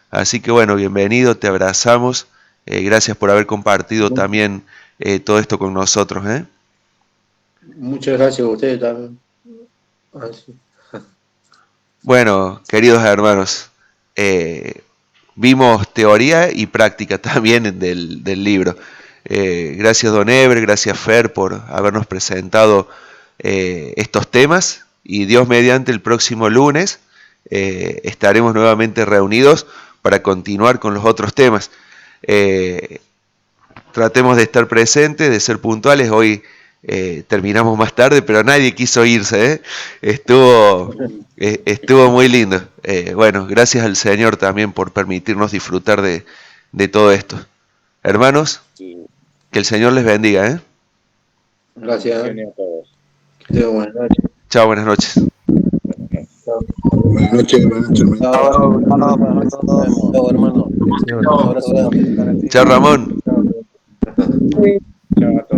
Así que bueno, bienvenido, te abrazamos. Gracias por haber compartido también todo esto con nosotros. Muchas gracias a ustedes también. Sí. Bueno, queridos hermanos, vimos teoría y práctica también del libro. Gracias Don Eber, gracias Fer por habernos presentado estos temas y Dios mediante el próximo lunes estaremos nuevamente reunidos para continuar con los otros temas. Tratemos de estar presentes, de ser puntuales. Hoy terminamos más tarde, pero nadie quiso irse. Estuvo muy lindo. Bueno, gracias al Señor también por permitirnos disfrutar de todo esto. Hermanos, que el Señor les bendiga. Gracias. A todos. Que tengan buenas noches. Chao, buenas noches. Buenas noches, hermano. Chao, hermano. Chao, Ramón. Chao a todos.